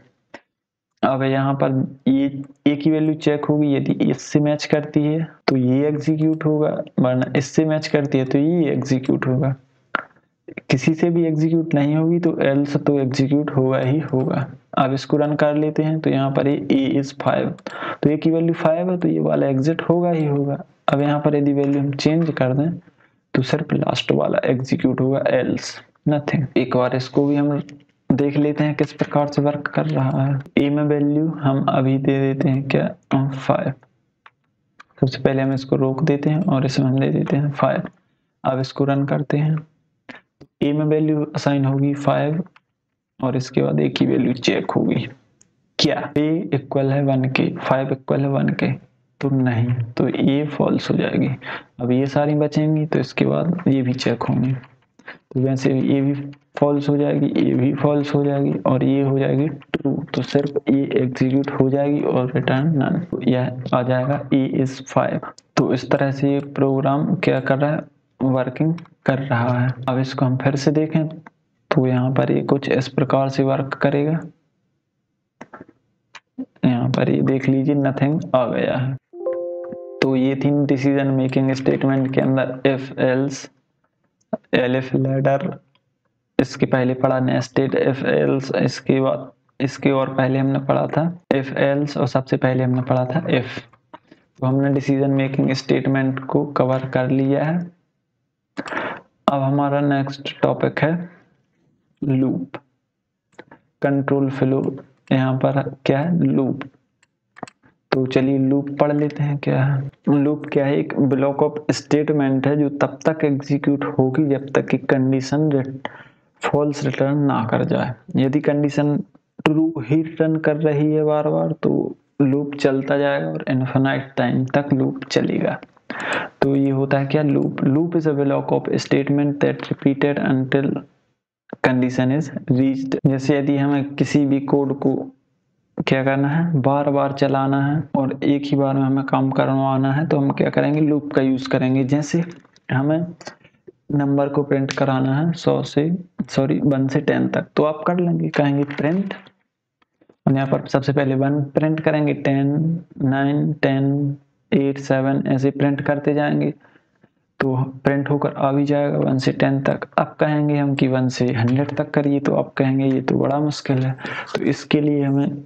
अब यहाँ पर ये ए की वैल्यू चेक होगी, यदि इससे मैच करती है तो ये एग्जीक्यूट होगा, वरना इससे मैच करती है तो ये एग्जीक्यूट होगा। किसी से भी एग्जीक्यूट नहीं होगी तो एल्स तो एग्जीक्यूट होगा ही होगा। अब इसको रन कर लेते हैं, तो यहाँ पर ए इज 5, तो ए की वैल्यू 5 है तो ये वाला एग्जिट होगा ही होगा। अब यहाँ पर यदि वैल्यू हम चेंज कर दें तो सिर्फ लास्ट वाला एग्जीक्यूट होगा, एल्स नथिंग। एक बार इसको भी हम देख लेते हैं किस प्रकार से वर्क कर रहा है। ए में वैल्यू हम अभी दे देते हैं क्या, 5। सबसे पहले हम इसको रोक देते हैं और इसमें हम दे देते हैं 5। अब इसको रन करते हैं, ए में वैल्यू असाइन होगी 5 और इसके बाद ए की वैल्यू चेक होगी, क्या ए इक्वल है 1 के, 5 इक्वल है 1 के, तो नहीं, तो ये फॉल्स हो जाएगी। अब ये सारी बचेंगी तो इसके बाद ये भी चेक होंगी, तो वैसे ये भी फॉल्स हो जाएगी, ये भी फॉल्स हो जाएगी और ये हो जाएगी ट्रू, तो सिर्फ ये एग्जीक्यूट हो जाएगी और रिटर्न नन, यह आ जाएगा ए इज 5। तो इस तरह से ये प्रोग्राम क्या कर रहा है, वर्किंग कर रहा है। अब इसको हम फिर से देखें तो यहाँ पर ये कुछ इस प्रकार से वर्क करेगा। यहाँ पर ये देख लीजिए नथिंग आ गया है। तो ये थी डिसीजन मेकिंग स्टेटमेंट के अंदर इफ एल्स, एलिफ लैडर, इसके पहले पढ़ा नेस्टेड इफ एल्स, इसके बाद इसके और पहले हमने पढ़ा था इफ एल्स और सबसे पहले हमने पढ़ा था इफ। तो हमने डिसीजन मेकिंग स्टेटमेंट को कवर कर लिया है। अब हमारा नेक्स्ट टॉपिक है लूप, कंट्रोल फ्लो। यहाँ पर क्या है, लूप। तो चलिए लूप पढ़ लेते हैं क्या है। लूप क्या है, एक ब्लॉक ऑफ स्टेटमेंट है जो तब तक एग्जीक्यूट होगी जब तक कि कंडीशन फॉल्स रिटर्न ना कर जाए। यदि कंडीशन ट्रू ही रिटर्न कर रही है बार बार तो लूप चलता जाएगा और इनफिनाइट टाइम तक लूप चलेगा। तो ये होता है क्या, loop is a block of statement that repeated until condition is reached. जैसे यदि हमें किसी भी कोड को क्या करना है, बार बार चलाना है और एक ही बार में हमें काम करवाना है, तो हम क्या करेंगे, लूप का यूज करेंगे। जैसे हमें नंबर को प्रिंट कराना है 1 से 10 तक, तो आप कर लेंगे, कहेंगे प्रिंट, और यहाँ पर सबसे पहले 1 प्रिंट करेंगे, 10, 9, 10, 8, 7 ऐसे प्रिंट करते जाएंगे, तो प्रिंट होकर आ भी जाएगा 1 से 10 तक। अब कहेंगे हम कि 1 से 100 तक करिए, तो आप कहेंगे ये तो बड़ा मुश्किल है। तो इसके लिए हमें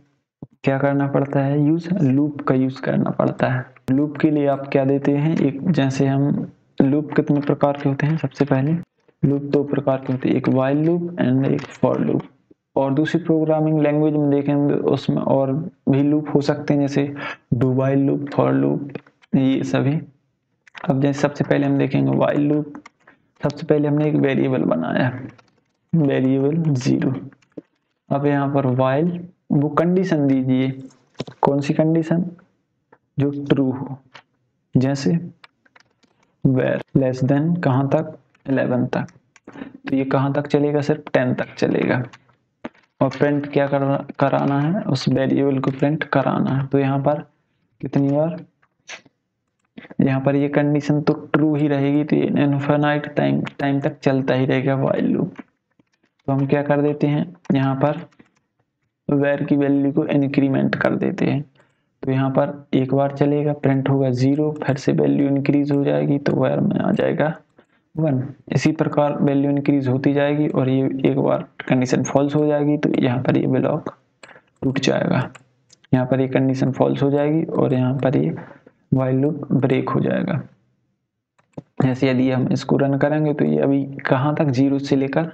क्या करना पड़ता है, लूप का यूज करना पड़ता है। लूप के लिए आप क्या देते हैं, एक जैसे हम लूप कितने प्रकार के होते हैं, सबसे पहले लूप 2 प्रकार के होते हैं, एक वाइल लूप एंड एक फॉर लूप। और दूसरी प्रोग्रामिंग लैंग्वेज में देखेंगे उसमें और भी लूप हो सकते हैं, जैसे do while loop, for loop, ये सभी। अब जैसे सबसे पहले हम देखेंगे वाइल लूप। सबसे पहले हमने एक वेरिएबल बनाया, वेरिएबल 0। अब यहाँ पर वाइल, वो कंडीशन दीजिए, कौन सी कंडीशन, जो ट्रू हो, जैसे वेर लेस देन कहाँ तक, 11 तक, तो ये कहाँ तक चलेगा, सिर्फ 10 तक चलेगा। और प्रिंट क्या कराना है, उस वेरिएबल को प्रिंट कराना है। तो यहाँ पर कितनी बार, यहाँ पर ये कंडीशन तो ट्रू ही रहेगी, तो ये इनफिनाइट टाइम तक चलता ही रहेगा वाइल लूप। तो हम क्या कर देते हैं, यहाँ पर वेर की वैल्यू को इंक्रीमेंट कर देते हैं। तो यहाँ पर एक बार चलेगा, प्रिंट होगा 0, फिर से वैल्यू इंक्रीज हो जाएगी तो वेर में आ जाएगा 1। इसी प्रकार वैल्यू इंक्रीज होती जाएगी और ये एक बार कंडीशन फॉल्स हो जाएगी तो यहाँ पर ये ब्लॉक टूट जाएगा। यहाँ पर ये कंडीशन फॉल्स हो जाएगी और यहाँ पर ये वाइल लूप ब्रेक हो जाएगा। जैसे यदि हम इसको रन करेंगे तो ये अभी कहाँ तक 0 से लेकर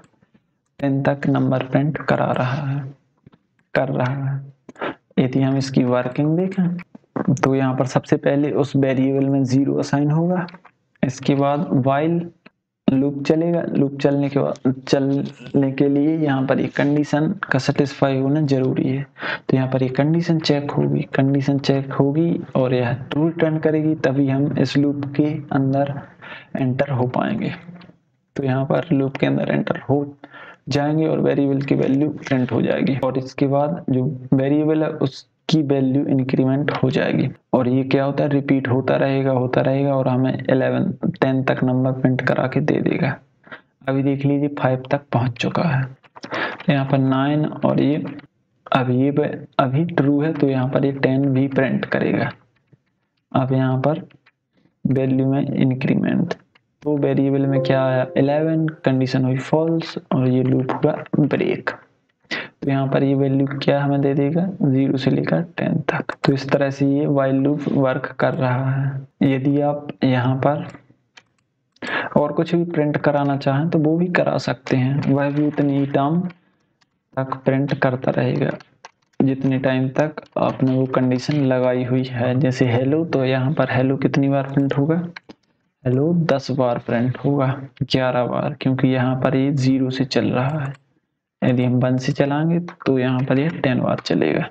10 तक नंबर प्रिंट कर रहा है। यदि हम इसकी वर्किंग देखें तो यहाँ पर सबसे पहले उस वेरिएबल में 0 असाइन होगा, इसके बाद वाइल लूप चलेगा। लूप चलने के लिए यहाँ पर एक कंडीशन का सेटिस्फाई होना जरूरी है। तो यहाँ पर एक कंडीशन चेक होगी और यह ट्रू रिटर्न करेगी, तभी हम इस लूप के अंदर एंटर हो पाएंगे। तो यहाँ पर लूप के अंदर एंटर हो जाएंगे और वेरिएबल की वैल्यू प्रिंट हो जाएगी और इसके बाद जो वेरिएबल है उसकी वैल्यू इंक्रीमेंट हो जाएगी और ये क्या होता है, रिपीट होता रहेगा और हमें 10 तक नंबर प्रिंट करा के दे देगा। अभी देख लीजिए 5 तक पहुंच चुका है। यहाँ पर 9 और ये अभी ट्रू है, तो यहाँ पर ये 10 भी प्रिंट करेगा। अब यहाँ पर वैल्यू में इंक्रीमेंट, तो वेरिएबल में क्या आया 11, कंडीशन हुई फॉल्स और ये लूप हुआ ब्रेक। तो यहाँ पर ये वैल्यू क्या हमें दे देगा 0 से लेकर 10 तक। तो इस तरह से ये वाइल लूप वर्क कर रहा है। यदि आप यहाँ पर और कुछ भी प्रिंट कराना चाहें तो वो भी करा सकते हैं, वह भी उतनी ही टाइम तक प्रिंट करता रहेगा जितने टाइम तक आपने वो कंडीशन लगाई हुई है। जैसे हेलो, तो यहाँ पर हेलो कितनी बार प्रिंट होगा, हेलो 10 बार प्रिंट होगा, 11 बार, क्योंकि यहाँ पर ये 0 से चल रहा है। यदि हम 1 से चलाएंगे तो यहाँ पर ये 10 बार चलेगा।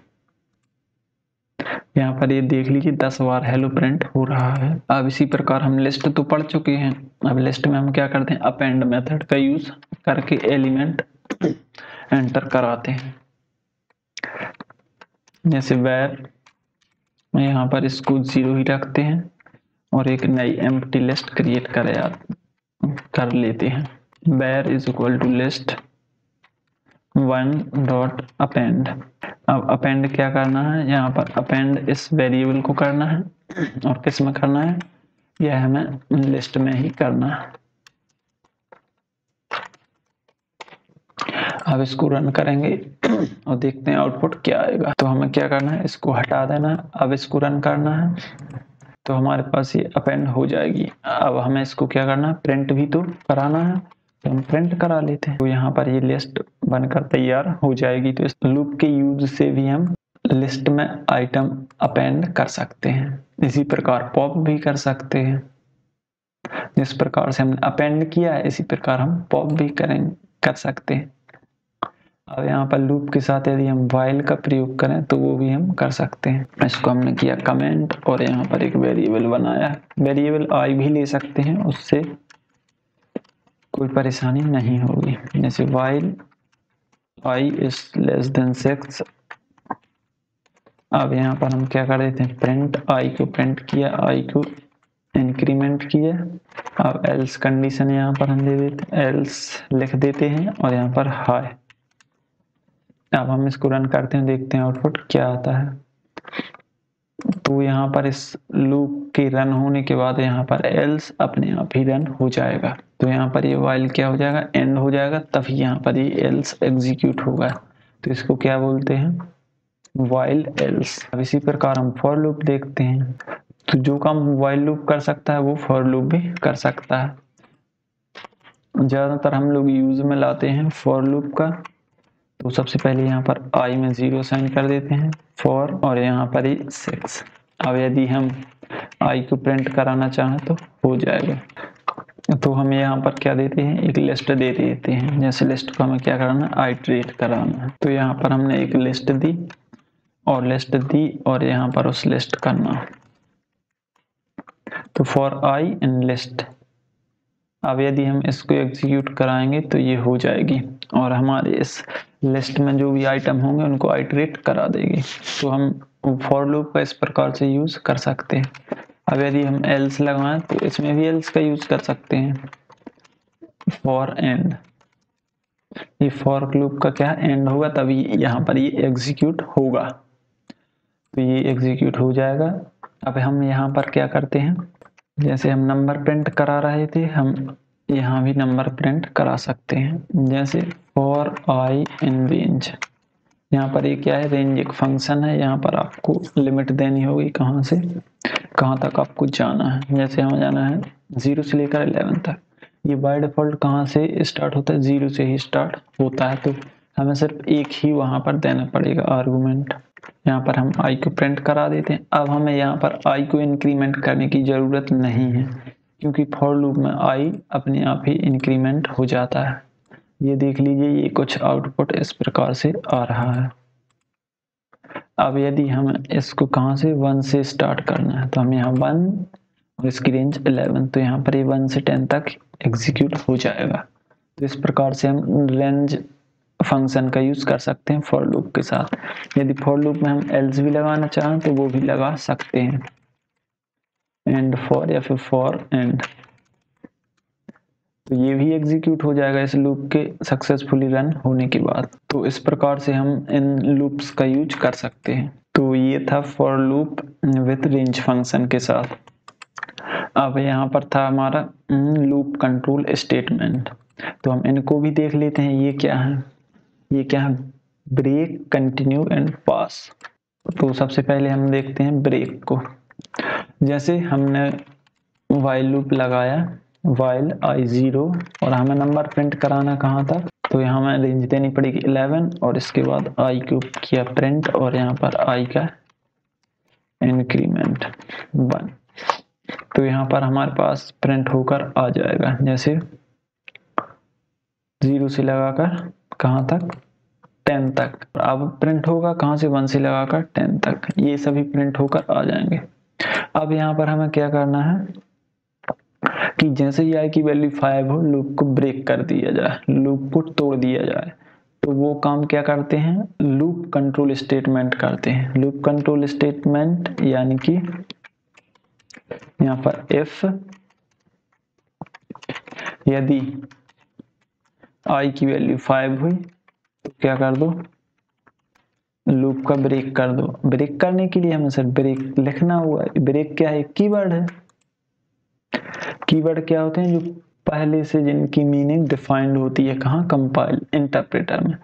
यहाँ पर ये देख लीजिए 10 बार हेलो प्रिंट हो रहा है। अब इसी प्रकार हम लिस्ट तो पढ़ चुके हैं। अब लिस्ट में हम क्या करते हैं, अपेंड मेथड का यूज करके एलिमेंट एंटर कराते हैं। जैसे where में यहाँ पर इसको 0 ही रखते हैं और एक नई एम्प्टी लिस्ट क्रिएट कर लेते हैं। where is equal to list 1 dot append. अब अपेंड क्या करना है, यहाँ पर अपेंड इस वेरिएबल को करना है और किस में करना है, यह हमें लिस्ट में ही करना है। अब इसको रन करेंगे और देखते हैं आउटपुट क्या आएगा। तो हमें क्या करना है, इसको हटा देना है। अब इसको रन करना है तो हमारे पास ये अपेंड हो जाएगी। अब हमें इसको क्या करना है, प्रिंट भी तो कराना है, तो हम प्रिंट करा लेते हैं। तो यहाँ पर ये लिस्ट बनकर तैयार हो जाएगी। तो इस लूप के यूज से भी हम लिस्ट में आइटम अपेंड कर सकते हैं। इसी प्रकार पॉप भी कर सकते हैं। जिस प्रकार से हमने अपेंड किया है इसी प्रकार हम पॉप भी कर सकते हैं। अब यहाँ पर लूप के साथ यदि हम वाइल का प्रयोग करें तो वो भी हम कर सकते हैं। इसको हमने किया कमेंट और यहाँ पर एक वेरिएबल बनाया है। वेरिएबल आई भी ले सकते हैं, उससे कोई परेशानी नहीं होगी। जैसे while I is less than 6। अब यहाँ पर हम क्या कर देते हैं, प्रिंट आई को प्रिंट किया, आई को इंक्रीमेंट किया। अब एल्स कंडीशन यहाँ पर हम दे देते हैं, एल्स लिख देते हैं और यहाँ पर हाई। अब हम इसको रन करते हैं, देखते हैं आउटपुट क्या आता है। तो यहाँ पर इस लूप के रन होने के बाद यहाँ पर एल्स अपने आप ही रन हो जाएगा। तो यहाँ पर ये वाइल क्या हो जाएगा, एंड हो जाएगा, तभी यहाँ पर ये एल्स एग्जीक्यूट होगा। तो इसको क्या बोलते हैं, वाइल एल्स। अब इसी प्रकार हम फॉर लूप देखते हैं। तो जो काम वाइल लूप कर सकता है वो फॉर लूप भी कर सकता है। ज्यादातर हम लोग यूज में लाते हैं फॉर लूप का। तो सबसे पहले यहाँ पर आई में 0 साइन कर देते हैं फॉर और यहाँ पर ही 6। अब यदि हम आई को प्रिंट कराना चाहें तो हो जाएगा। तो हम यहाँ पर क्या देते हैं, एक लिस्ट दे देते हैं। जैसे लिस्ट को हमें क्या कराना है, आइटरेट कराना है। तो यहाँ पर हमने एक लिस्ट दी और यहाँ पर उस लिस्ट करना। तो फॉर आई इन लिस्ट। अब यदि हम इसको एग्जीक्यूट कराएंगे तो ये हो जाएगी और हमारे इस लिस्ट में जो भी आइटम होंगे उनको आइटरेट करा देगी। तो हम फॉर लूप का इस प्रकार से यूज कर सकते हैं। अब यदि हम एल्स लगाएं तो इसमें भी एल्स का यूज कर सकते हैं। फॉर एंड, ये फॉर लूप का क्या एंड होगा तभी यहाँ पर ये एग्जीक्यूट होगा। तो ये एग्जीक्यूट हो जाएगा। अब हम यहाँ पर क्या करते हैं, जैसे हम नंबर प्रिंट करा रहे थे हम यहाँ भी नंबर प्रिंट करा सकते हैं। जैसे फॉर आई इन रेंज, यहाँ पर ये क्या है, रेंज एक फंक्शन है, यहाँ पर आपको लिमिट देनी होगी कहाँ से कहाँ तक आपको जाना है। जैसे हमें जाना है 0 से लेकर 11 तक। ये बाय डिफॉल्ट कहाँ से स्टार्ट होता है, 0 से ही स्टार्ट होता है, तो हमें सिर्फ एक ही वहाँ पर देना पड़ेगा आर्गुमेंट। यहाँ पर हम i को प्रिंट करा देते हैं। अब हमें यहाँ पर i को इंक्रीमेंट करने की ज़रूरत नहीं है, क्योंकि फॉर लूप में i अपने आप ही इंक्रीमेंट हो जाता है। ये देख लीजिए, ये कुछ आउटपुट इस प्रकार से आ रहा है। अब यदि हम इसको कहाँ से 1 से स्टार्ट करना है, तो हम यहाँ 1 और इसकी रेंज 11, तो यहाँ पर ये 1 से 10 तक एग्जीक्यूट हो जाएगा। तो इस प्रकार से हम रेंज फंक्शन का यूज कर सकते हैं फॉर लूप के साथ। यदि फॉर लूप में हम एल्स भी लगाना चाहें तो वो भी लगा सकते हैं, एंड फॉर या फिर फॉर एंड, तो ये भी एग्जीक्यूट हो जाएगा इस लूप के सक्सेसफुली रन होने के बाद। तो इस प्रकार से हम इन लूप्स का यूज कर सकते हैं। तो ये था for loop with range function के साथ। अब यहाँ पर था हमारा लूप कंट्रोल स्टेटमेंट, तो हम इनको भी देख लेते हैं। ये क्या है, ये क्या है, ब्रेक, कंटिन्यू एंड पास। तो सबसे पहले हम देखते हैं ब्रेक को। जैसे हमने वाइल लूप लगाया, वाइल i 0, और हमें नंबर प्रिंट कराना कहाँ तक, तो यहाँ हमें रेंज देनी पड़ेगी 11, और इसके बाद i को किया प्रिंट, और यहाँ पर i का इंक्रीमेंट 1, तो यहाँ पर हमारे पास प्रिंट होकर आ जाएगा। जैसे 0 से लगाकर कहाँ तक, 10 तक। अब प्रिंट होगा कहाँ से, 1 से लगाकर 10 तक, ये सभी प्रिंट होकर आ जाएंगे। अब यहाँ पर हमें क्या करना है कि जैसे ही i की वैल्यू 5 हो, लूप को ब्रेक कर दिया जाए, लूप को तोड़ दिया जाए। तो वो काम क्या करते हैं, लूप कंट्रोल स्टेटमेंट करते हैं। लूप कंट्रोल स्टेटमेंट यानी कि यहाँ पर if यदि i की वैल्यू 5 हुई तो क्या कर दो, लूप का ब्रेक कर दो। ब्रेक करने के लिए हमें सिर्फ ब्रेक लिखना हुआ है। ब्रेक क्या है, कीवर्ड है। कीवर्ड क्या होते हैं, जो पहले से जिनकी मीनिंग डिफाइंड होती है, कहाँ, कंपाइल इंटरप्रेटर में।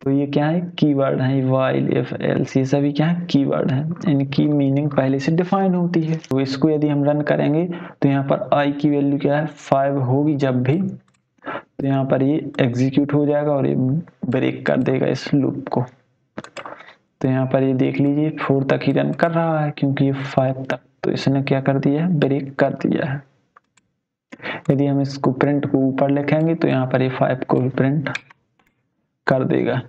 तो ये क्या है, कीवर्ड है। वाइल, इफ, एल्स, ये सभी क्या है, कीवर्ड है। इनकी मीनिंग पहले से डिफाइंड होती है। तो इसको यदि हम रन करेंगे तो यहाँ पर i की वैल्यू क्या है, 5 होगी जब भी, तो यहाँ पर ये एग्जीक्यूट हो जाएगा और ये ब्रेक कर देगा इस लूप को। तो यहाँ पर ये देख लीजिए 4 तक ही रन कर रहा है, क्योंकि ये 5 तक, तो इसने क्या कर दिया है, ब्रेक कर दिया है। यदि हम इसको प्रिंट को ऊपर लिखेंगे तो यहाँ पर ये 5 को भी प्रिंट कर देगा।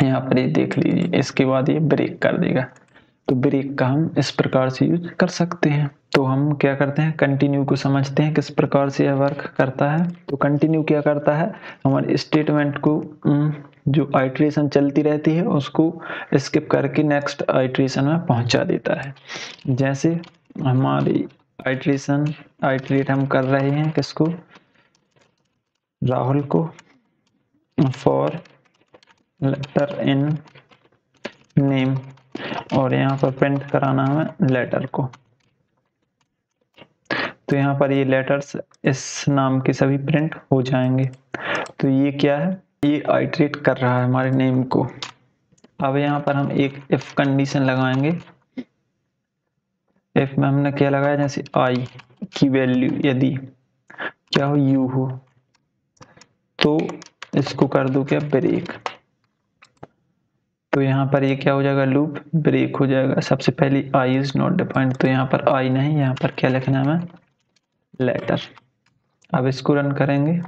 यहाँ पर ये देख लीजिए, इसके बाद ये ब्रेक कर देगा। तो ब्रेक का हम इस प्रकार से यूज कर सकते हैं। तो हम क्या करते हैं, कंटिन्यू को समझते हैं किस प्रकार से यह वर्क करता है। तो कंटिन्यू क्या करता है, हमारे स्टेटमेंट को जो आइटरेशन चलती रहती है उसको स्किप करके नेक्स्ट आइटरेशन में पहुंचा देता है। जैसे हमारी आइटरेट हम कर रहे हैं किसको, राहुल को, फॉर लेटर इन नेम, और यहाँ पर प्रिंट कराना हमें लेटर को। तो यहाँ पर ये लेटर्स इस नाम के सभी प्रिंट हो जाएंगे। तो ये क्या है, ये आइटरेट कर रहा है हमारे नेम को। अब यहाँ पर हम एक इफ कंडीशन लगाएंगे। इफ में हमने क्या लगाया, जैसे i की वैल्यू यदि क्या हो, u हो, तो इसको कर दो क्या, ब्रेक। तो यहाँ पर ये क्या हो जाएगा, लूप ब्रेक हो जाएगा। सबसे पहले i इज नॉट डिफाइंड, तो यहाँ पर i नहीं, यहाँ पर क्या लिखना है, लेटर। अब इसको रन करेंगे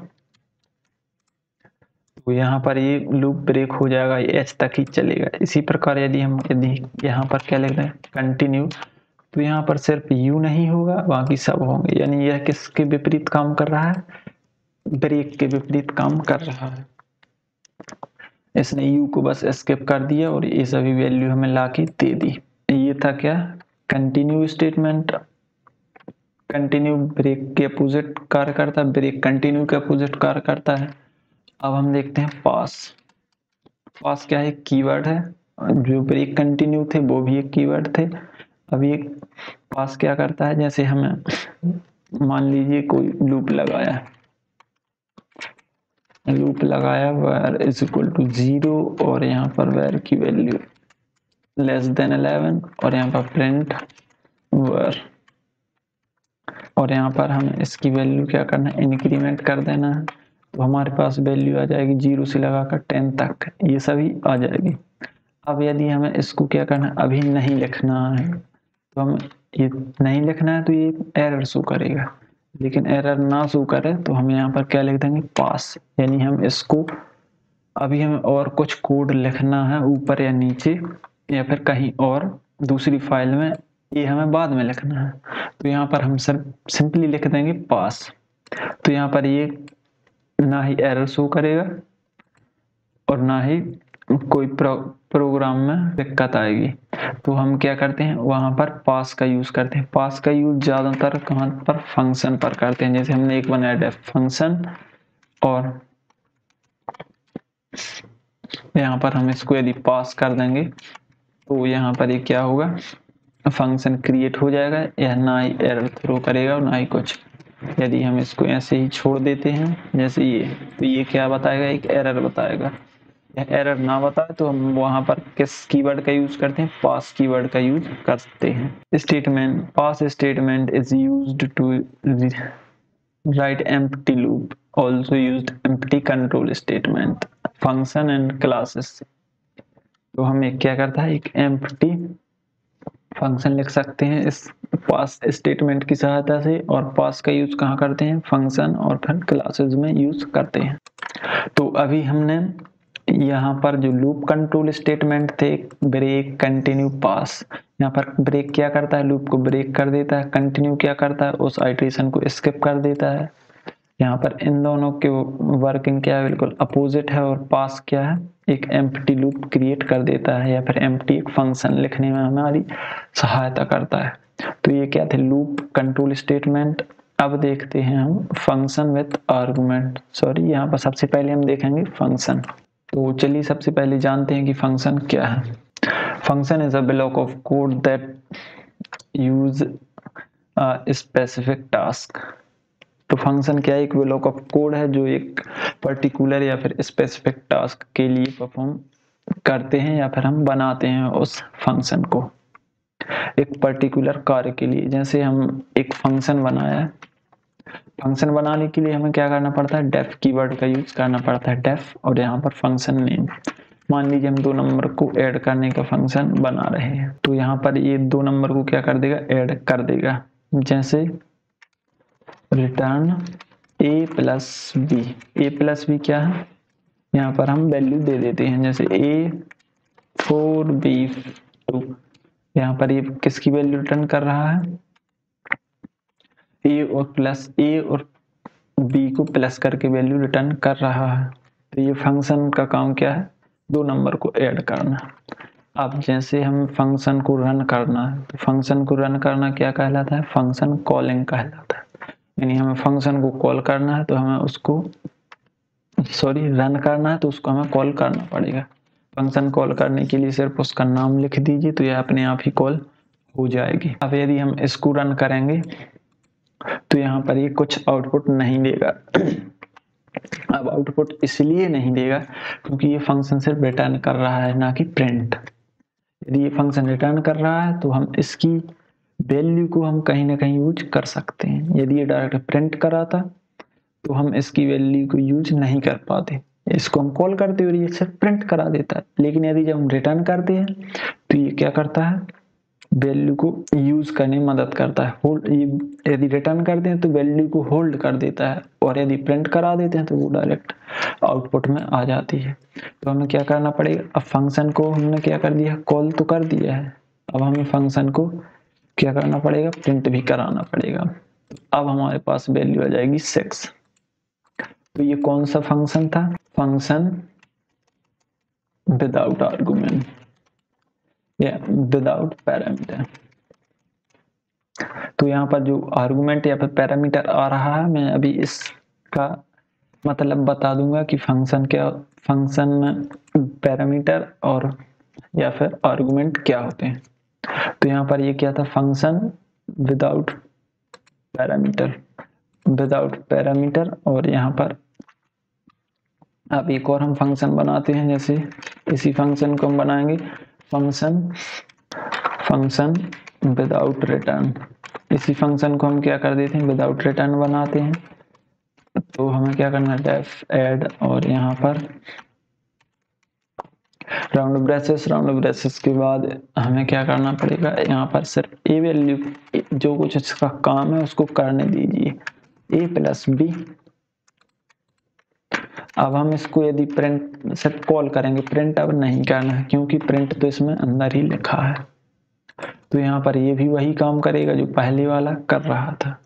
तो यहाँ पर ये लूप ब्रेक हो जाएगा, ये h तक ही चलेगा। इसी प्रकार यदि यहाँ पर क्या लिख रहे हैं, कंटिन्यू, तो यहाँ पर सिर्फ u नहीं होगा, बाकी सब होंगे। यानी यह किसके विपरीत काम कर रहा है, ब्रेक के विपरीत काम कर रहा है। इसने u को बस स्किप कर दिया और ये सभी वैल्यू हमें लाके दे दी। ये था क्या, कंटिन्यू स्टेटमेंट। कंटिन्यू ब्रेक के अपोजिट कार्य करता है, ब्रेक कंटिन्यू के अपोजिट कार्य करता है। अब हम देखते हैं पास। पास क्या है, कीवर्ड है। जो ब्रेक कंटिन्यू थे वो भी एक कीवर्ड थे। अब ये पास क्या करता है, जैसे हमें मान लीजिए कोई लूप लगाया है, लूप लगाया var इज इक्वल टू 0 और यहाँ पर var की वैल्यू लेस देन 11 और यहाँ पर प्रिंट var और यहाँ पर हम इसकी वैल्यू क्या करना है, इंक्रीमेंट कर देना है। तो हमारे पास वैल्यू आ जाएगी 0 से लगाकर 10 तक, ये सभी आ जाएगी। अब यदि हमें इसको क्या करना है, अभी नहीं लिखना है, तो हम ये नहीं लिखना है तो ये एरर शो करेगा, लेकिन एरर ना शो करे तो हम यहाँ पर क्या लिख देंगे, पास। यानी हम इसको अभी हमें और कुछ कोड लिखना है ऊपर या नीचे या फिर कहीं और दूसरी फाइल में, ये हमें बाद में लिखना है। तो यहाँ पर हम सिंपली लिख देंगे पास। तो यहाँ पर ये ना ही एरर शो करेगा और ना ही कोई प्रोग्राम में दिक्कत आएगी। तो हम क्या करते हैं, वहां पर पास का यूज करते हैं। पास का यूज ज्यादातर कहां पर, फंक्शन पर करते हैं। जैसे हमने एक बनाया डेफ फंक्शन और यहाँ पर हम इसको यदि पास कर देंगे तो यहाँ पर ये क्या होगा, फंक्शन क्रिएट हो जाएगा, यह ना ही एरर थ्रो करेगा और ना ही कुछ। यदि हम इसको ऐसे ही छोड़ देते हैं जैसे ये, तो ये क्या बताएगा, एक एरर बताएगा। यह एरर ना बताए तो हम वहां पर किस कीवर्ड का यूज करते हैं, पास कीवर्ड का यूज करते हैं। Statement, pass statement is used to write empty loop, also used empty control statement, function and classes। तो हमें क्या करता है, एक empty फंक्शन लिख सकते हैं इस पास स्टेटमेंट की सहायता से, और पास का यूज कहाँ करते हैं, फंक्शन और फिर क्लासेस में यूज करते हैं। तो अभी हमने यहाँ पर जो लूप कंट्रोल स्टेटमेंट थे, ब्रेक, कंटिन्यू, पास, यहाँ पर ब्रेक क्या करता है, लूप को ब्रेक कर देता है। कंटिन्यू क्या करता है, उस आइटरेशन को स्किप कर देता है। यहाँ पर इन दोनों के वर्किंग क्या है, बिल्कुल अपोजिट है। और पास क्या है, एक एम्प्टी लूप क्रिएट कर देता है या फिर एम्प्टी एक फंक्शन लिखने में हमारी सहायता करता है। तो ये क्या थे, लूप कंट्रोल स्टेटमेंट। अब देखते हैं हम फंक्शन विथ आर्गुमेंट। सॉरी, यहाँ पर सबसे पहले हम देखेंगे फंक्शन। तो चलिए सबसे पहले जानते हैं कि फंक्शन क्या है। Function is a block of code that use specific task. तो फंक्शन क्या है, एक ब्लॉक ऑफ कोड है जो एक पर्टिकुलर या फिर स्पेसिफिक टास्क के लिए परफॉर्म करते हैं या फिर हम बनाते हैं उस फंक्शन को एक पर्टिकुलर कार्य के लिए। जैसे हम एक फंक्शन बनाया है, फंक्शन बनाने के लिए हमें क्या करना पड़ता है, डेफ कीवर्ड का यूज करना पड़ता है, डेफ, और यहाँ पर फंक्शन नेम। मान लीजिए हम 2 नंबर को ऐड करने का फंक्शन बना रहे हैं, तो यहाँ पर ये 2 नंबर को क्या कर देगा, ऐड कर देगा। जैसे return a plus b. A plus b क्या है, यहाँ पर हम वैल्यू दे देते हैं, जैसे a4 b2। यहाँ पर ये किसकी वैल्यू रिटर्न कर रहा है, a और b को प्लस करके वैल्यू रिटर्न कर रहा है। तो ये फंक्शन का काम क्या है, 2 नंबर को ऐड करना। अब जैसे हम फंक्शन को रन करना है, तो फंक्शन को रन करना क्या कहलाता है, फंक्शन कॉलिंग कहलाता है। यानी हमें फंक्शन को कॉल करना है तो हमें उसको रन करना है तो उसको हमें कॉल करना पड़ेगा। फंक्शन कॉल करने के लिए सिर्फ उसका नाम लिख दीजिए तो यह अपने आप ही कॉल हो जाएगी। अब यदि हम इसको रन करेंगे तो यहाँ पर ये कुछ आउटपुट नहीं देगा। अब आउटपुट इसलिए नहीं देगा क्योंकि ये फंक्शन सिर्फ रिटर्न कर रहा है, ना कि प्रिंट। यदि ये फंक्शन रिटर्न कर रहा है तो हम इसकी वैल्यू को हम कहीं ना कहीं यूज कर सकते हैं। यदि ये डायरेक्ट प्रिंट कराता तो हम इसकी वैल्यू को यूज नहीं कर पाते। इसको हम कॉल करते और ये सिर्फ प्रिंट करा देता है। लेकिन यदि जब हम रिटर्न करते हैं तो ये क्या करता है, वैल्यू को यूज करने में मदद करता है। होल्ड, यदि रिटर्न करते हैं तो वैल्यू को होल्ड कर देता है, और यदि प्रिंट करा देते हैं तो वो डायरेक्ट आउटपुट में आ जाती है। तो हमें क्या करना पड़ेगा, अब फंक्शन को हमने क्या कर दिया, कॉल तो कर दिया है, अब हमें फंक्शन को क्या करना पड़ेगा, प्रिंट भी कराना पड़ेगा। अब हमारे पास वैल्यू आ जाएगी 6। तो ये कौन सा फंक्शन था, फंक्शन विदाउट आर्गुमेंट या विदाउट पैरामीटर। तो यहाँ पर जो आर्गुमेंट या फिर पैरामीटर आ रहा है, मैं अभी इसका मतलब बता दूंगा कि फंक्शन क्या, फंक्शन में पैरामीटर और या फिर आर्गुमेंट क्या होते हैं। तो यहाँ पर ये क्या था, फंक्शन विदाउट पैरामीटर, और यहाँ पर अब एक और हम फंक्शन बनाते हैं, जैसे इसी फंक्शन को हम बनाएंगे फंक्शन विदाउट रिटर्न। इसी फंक्शन को हम क्या कर देते हैं, विदाउट रिटर्न बनाते हैं। तो हमें क्या करना है, डेफ ऐड और यहाँ पर राउंड ब्रेसेस के बाद हमें क्या करना पड़ेगा, यहाँ पर सिर्फ ए वैल्यू जो कुछ इसका काम है उसको करने दीजिए, ए प्लस बी। अब हम इसको यदि प्रिंट सिर्फ कॉल करेंगे, प्रिंट अब नहीं करना है क्योंकि प्रिंट तो इसमें अंदर ही लिखा है। तो यहाँ पर ये भी वही काम करेगा जो पहले वाला कर रहा था।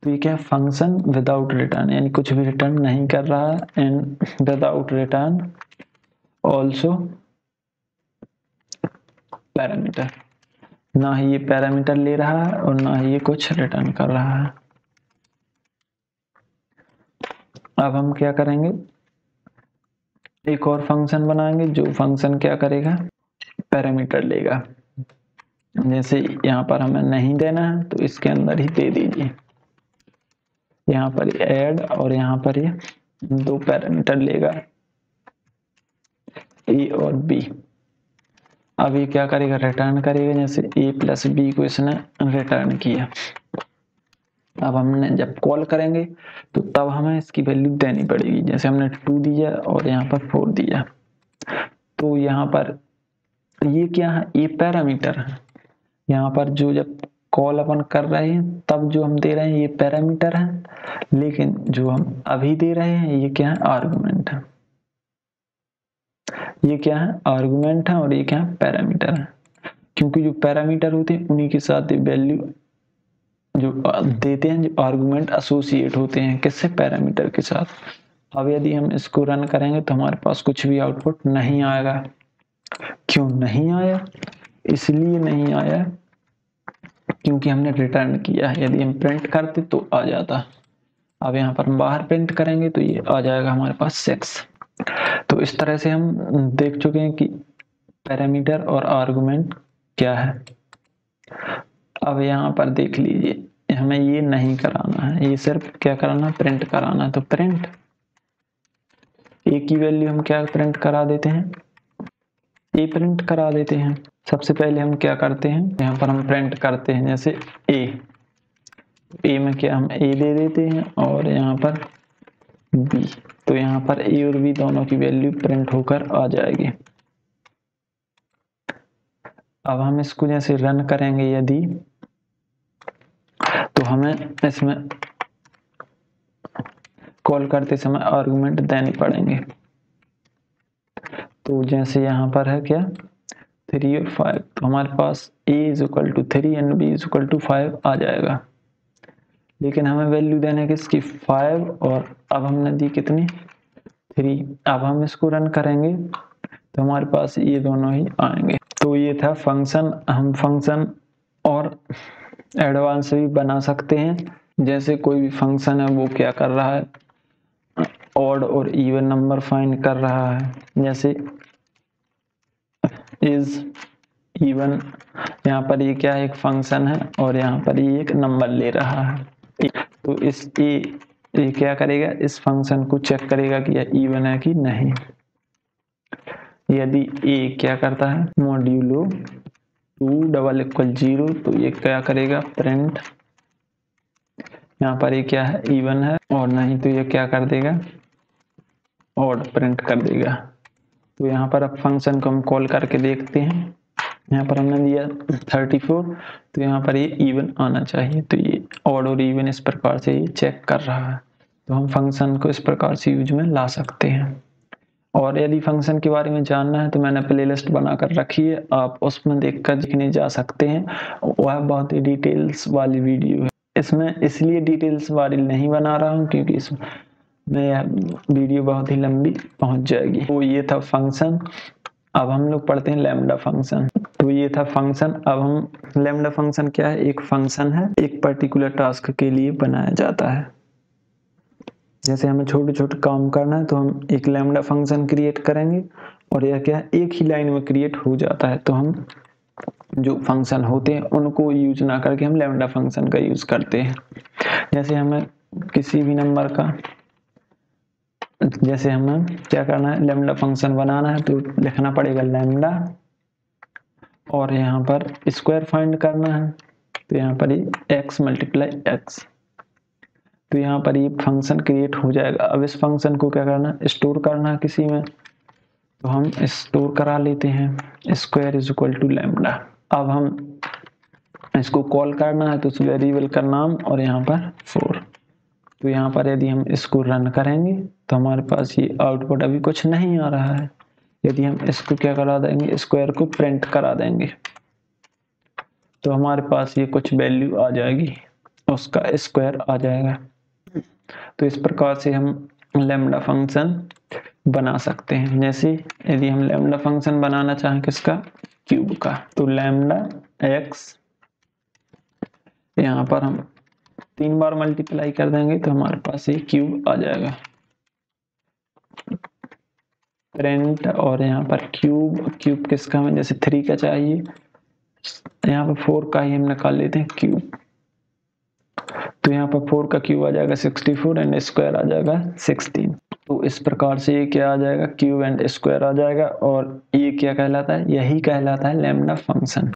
तो ये क्या है, फंक्शन विदाउट रिटर्न, यानी कुछ भी रिटर्न नहीं कर रहा है, and without return also parameter, ना ही ये पैरामीटर ले रहा है और ना ही ये कुछ रिटर्न कर रहा है। अब हम क्या करेंगे, एक और फंक्शन बनाएंगे जो फंक्शन क्या करेगा, पैरामीटर लेगा। जैसे यहाँ पर हमें नहीं देना है तो इसके अंदर ही दे दीजिए, यहाँ पर ऐड और यहाँ पर ये दो पैरामीटर लेगा, ए और बी। अब ये क्या करेगा, रिटर्न करेगा, जैसे ए प्लस बी को इसने रिटर्न किया। अब हमने जब कॉल करेंगे तो तब हमें इसकी वैल्यू देनी पड़ेगी, जैसे हमने 2 दिया और यहाँ पर 4 दिया। तो यहाँ पर ये क्या है, ये पैरामीटर है। यहाँ पर जो जब कॉल अपन कर रहे हैं तब जो हम दे रहे हैं ये पैरामीटर है, लेकिन जो हम अभी दे रहे हैं ये क्या है, आर्गुमेंट है। ये क्या है, आर्गुमेंट है, और ये क्या है, पैरामीटर है। क्योंकि जो पैरामीटर होते हैं उन्हीं के साथ वैल्यू जो देते हैं, जो आर्गुमेंट एसोसिएट होते हैं किससे, पैरामीटर के साथ। अब यदि हम इसको रन करेंगे तो हमारे पास कुछ भी आउटपुट नहीं आएगा। क्यों नहीं आया, इसलिए नहीं आया क्योंकि हमने रिटर्न किया है। यदि हम प्रिंट करते तो आ जाता। अब यहाँ पर हम बाहर प्रिंट करेंगे तो ये आ जाएगा हमारे पास 6। तो इस तरह से हम देख चुके हैं कि पैरामीटर और आर्गुमेंट क्या है। अब यहाँ पर देख लीजिए, हमें ये नहीं कराना है, ये सिर्फ क्या कराना, प्रिंट कराना है। तो प्रिंट ए की वैल्यू हम क्या प्रिंट करा देते हैं, ए प्रिंट करा देते हैं। सबसे पहले हम क्या करते हैं, यहाँ पर हम प्रिंट करते हैं, जैसे ए में क्या हम ए दे देते हैं और यहाँ पर बी। तो यहाँ पर ए और बी दोनों की वैल्यू प्रिंट होकर आ जाएगी। अब हम इसको जैसे रन करेंगे यदि, तो हमें इसमें कॉल करते समय आर्गुमेंट देने पड़ेंगे। तो जैसे यहाँ पर है क्या, 3 और 5, तो हमारे पास a is equal to 3 and b is equal to 5 आ जाएगा। लेकिन हमें वैल्यू देने किसकी, 5, और अब हमने दी कितनी, 3। अब हम इसको रन करेंगे तो हमारे पास ये दोनों ही आएंगे। तो ये था फंक्शन। हम फंक्शन और एडवांस भी बना सकते हैं। जैसे कोई भी फंक्शन है वो क्या कर रहा है, ऑड और इवन नंबर फाइंड कर रहा है। जैसे इज इवन, यहाँ पर ये क्या है, एक फंक्शन है और यहाँ पर ये एक नंबर ले रहा है। तो इस ये क्या करेगा, इस फंक्शन को चेक करेगा कि यह इवन है कि नहीं। यदि ए क्या करता है, मॉड्यूलो 2 = 0, तो ये क्या करेगा, प्रिंट। यहाँ पर ये क्या है, इवन है, और नहीं तो ये क्या कर देगा, ऑड प्रिंट कर देगा। तो यहाँ पर अब फंक्शन को हम कॉल करके देखते हैं। यहाँ पर हमने दिया 34, तो यहाँ पर ये इवन आना चाहिए। तो ये ऑड और इवन इस प्रकार से ये चेक कर रहा है। तो हम फंक्शन को इस प्रकार से यूज में ला सकते हैं। और यदि फंक्शन के बारे में जानना है तो मैंने प्लेलिस्ट बनाकर रखी है, आप उसमें देखकर देखने जा सकते हैं। वह बहुत ही डिटेल्स वाली वीडियो है। इसमें इसलिए डिटेल्स वाली नहीं बना रहा हूँ क्योंकि इसमें यह वीडियो बहुत ही लंबी पहुंच जाएगी। तो ये था फंक्शन। अब हम लोग पढ़ते हैं लैम्डा फंक्शन। तो ये था फंक्शन। अब हम लैम्डा फंक्शन क्या है, एक फंक्शन है, एक पर्टिकुलर टास्क के लिए बनाया जाता है। जैसे हमें छोटे छोटे काम करना है तो हम एक लैम्डा फंक्शन क्रिएट करेंगे, और यह क्या है, एक ही लाइन में क्रिएट हो जाता है। तो हम जो फंक्शन होते हैं उनको यूज ना करके हम लैम्डा फंक्शन का यूज करते हैं। जैसे हमें किसी भी नंबर का जैसे हमें क्या करना है, लैम्डा फंक्शन बनाना है तो लिखना पड़ेगा लैम्डा, और यहाँ पर स्क्वायर फाइंड करना है तो यहाँ पर ये x मल्टीप्लाई x, तो यहाँ पर ये फंक्शन क्रिएट हो जाएगा। अब इस फंक्शन को क्या करना है, स्टोर करना है किसी में, तो हम स्टोर करा लेते हैं square is equal to lambda. अब हम इसको कॉल करना है तो उस वेरिएबल का नाम और यहाँ पर 4, तो यहाँ पर यदि हम इसको रन करेंगे तो हमारे पास ये आउटपुट अभी कुछ नहीं आ रहा है। यदि हम इसको क्या करा देंगे, स्क्वायर को प्रिंट करा देंगे तो हमारे पास ये कुछ वैल्यू आ जाएगी, उसका स्क्वायर आ जाएगा। तो इस प्रकार से हम लैम्डा फंक्शन बना सकते हैं। जैसे यदि हम लैम्डा फंक्शन बनाना चाहें किसका, क्यूब का, तो लैम्डा एक्स यहाँ पर हम 3 बार मल्टीप्लाई कर देंगे तो हमारे पास ये क्यूब आ जाएगा प्रिंट, और यहाँ पर क्यूब किसका हमें जैसे 3 का चाहिए, यहाँ पर 4 का ही हम निकाल लेते हैं क्यूब, तो यहाँ पर 4 का क्यूब आ जाएगा 64 एंड स्क्वायर आ जाएगा 16। तो इस प्रकार से ये क्या आ जाएगा, क्यूब एंड स्क्वायर आ जाएगा, और ये क्या कहलाता है, यही कहलाता है लैम्डा फंक्शन।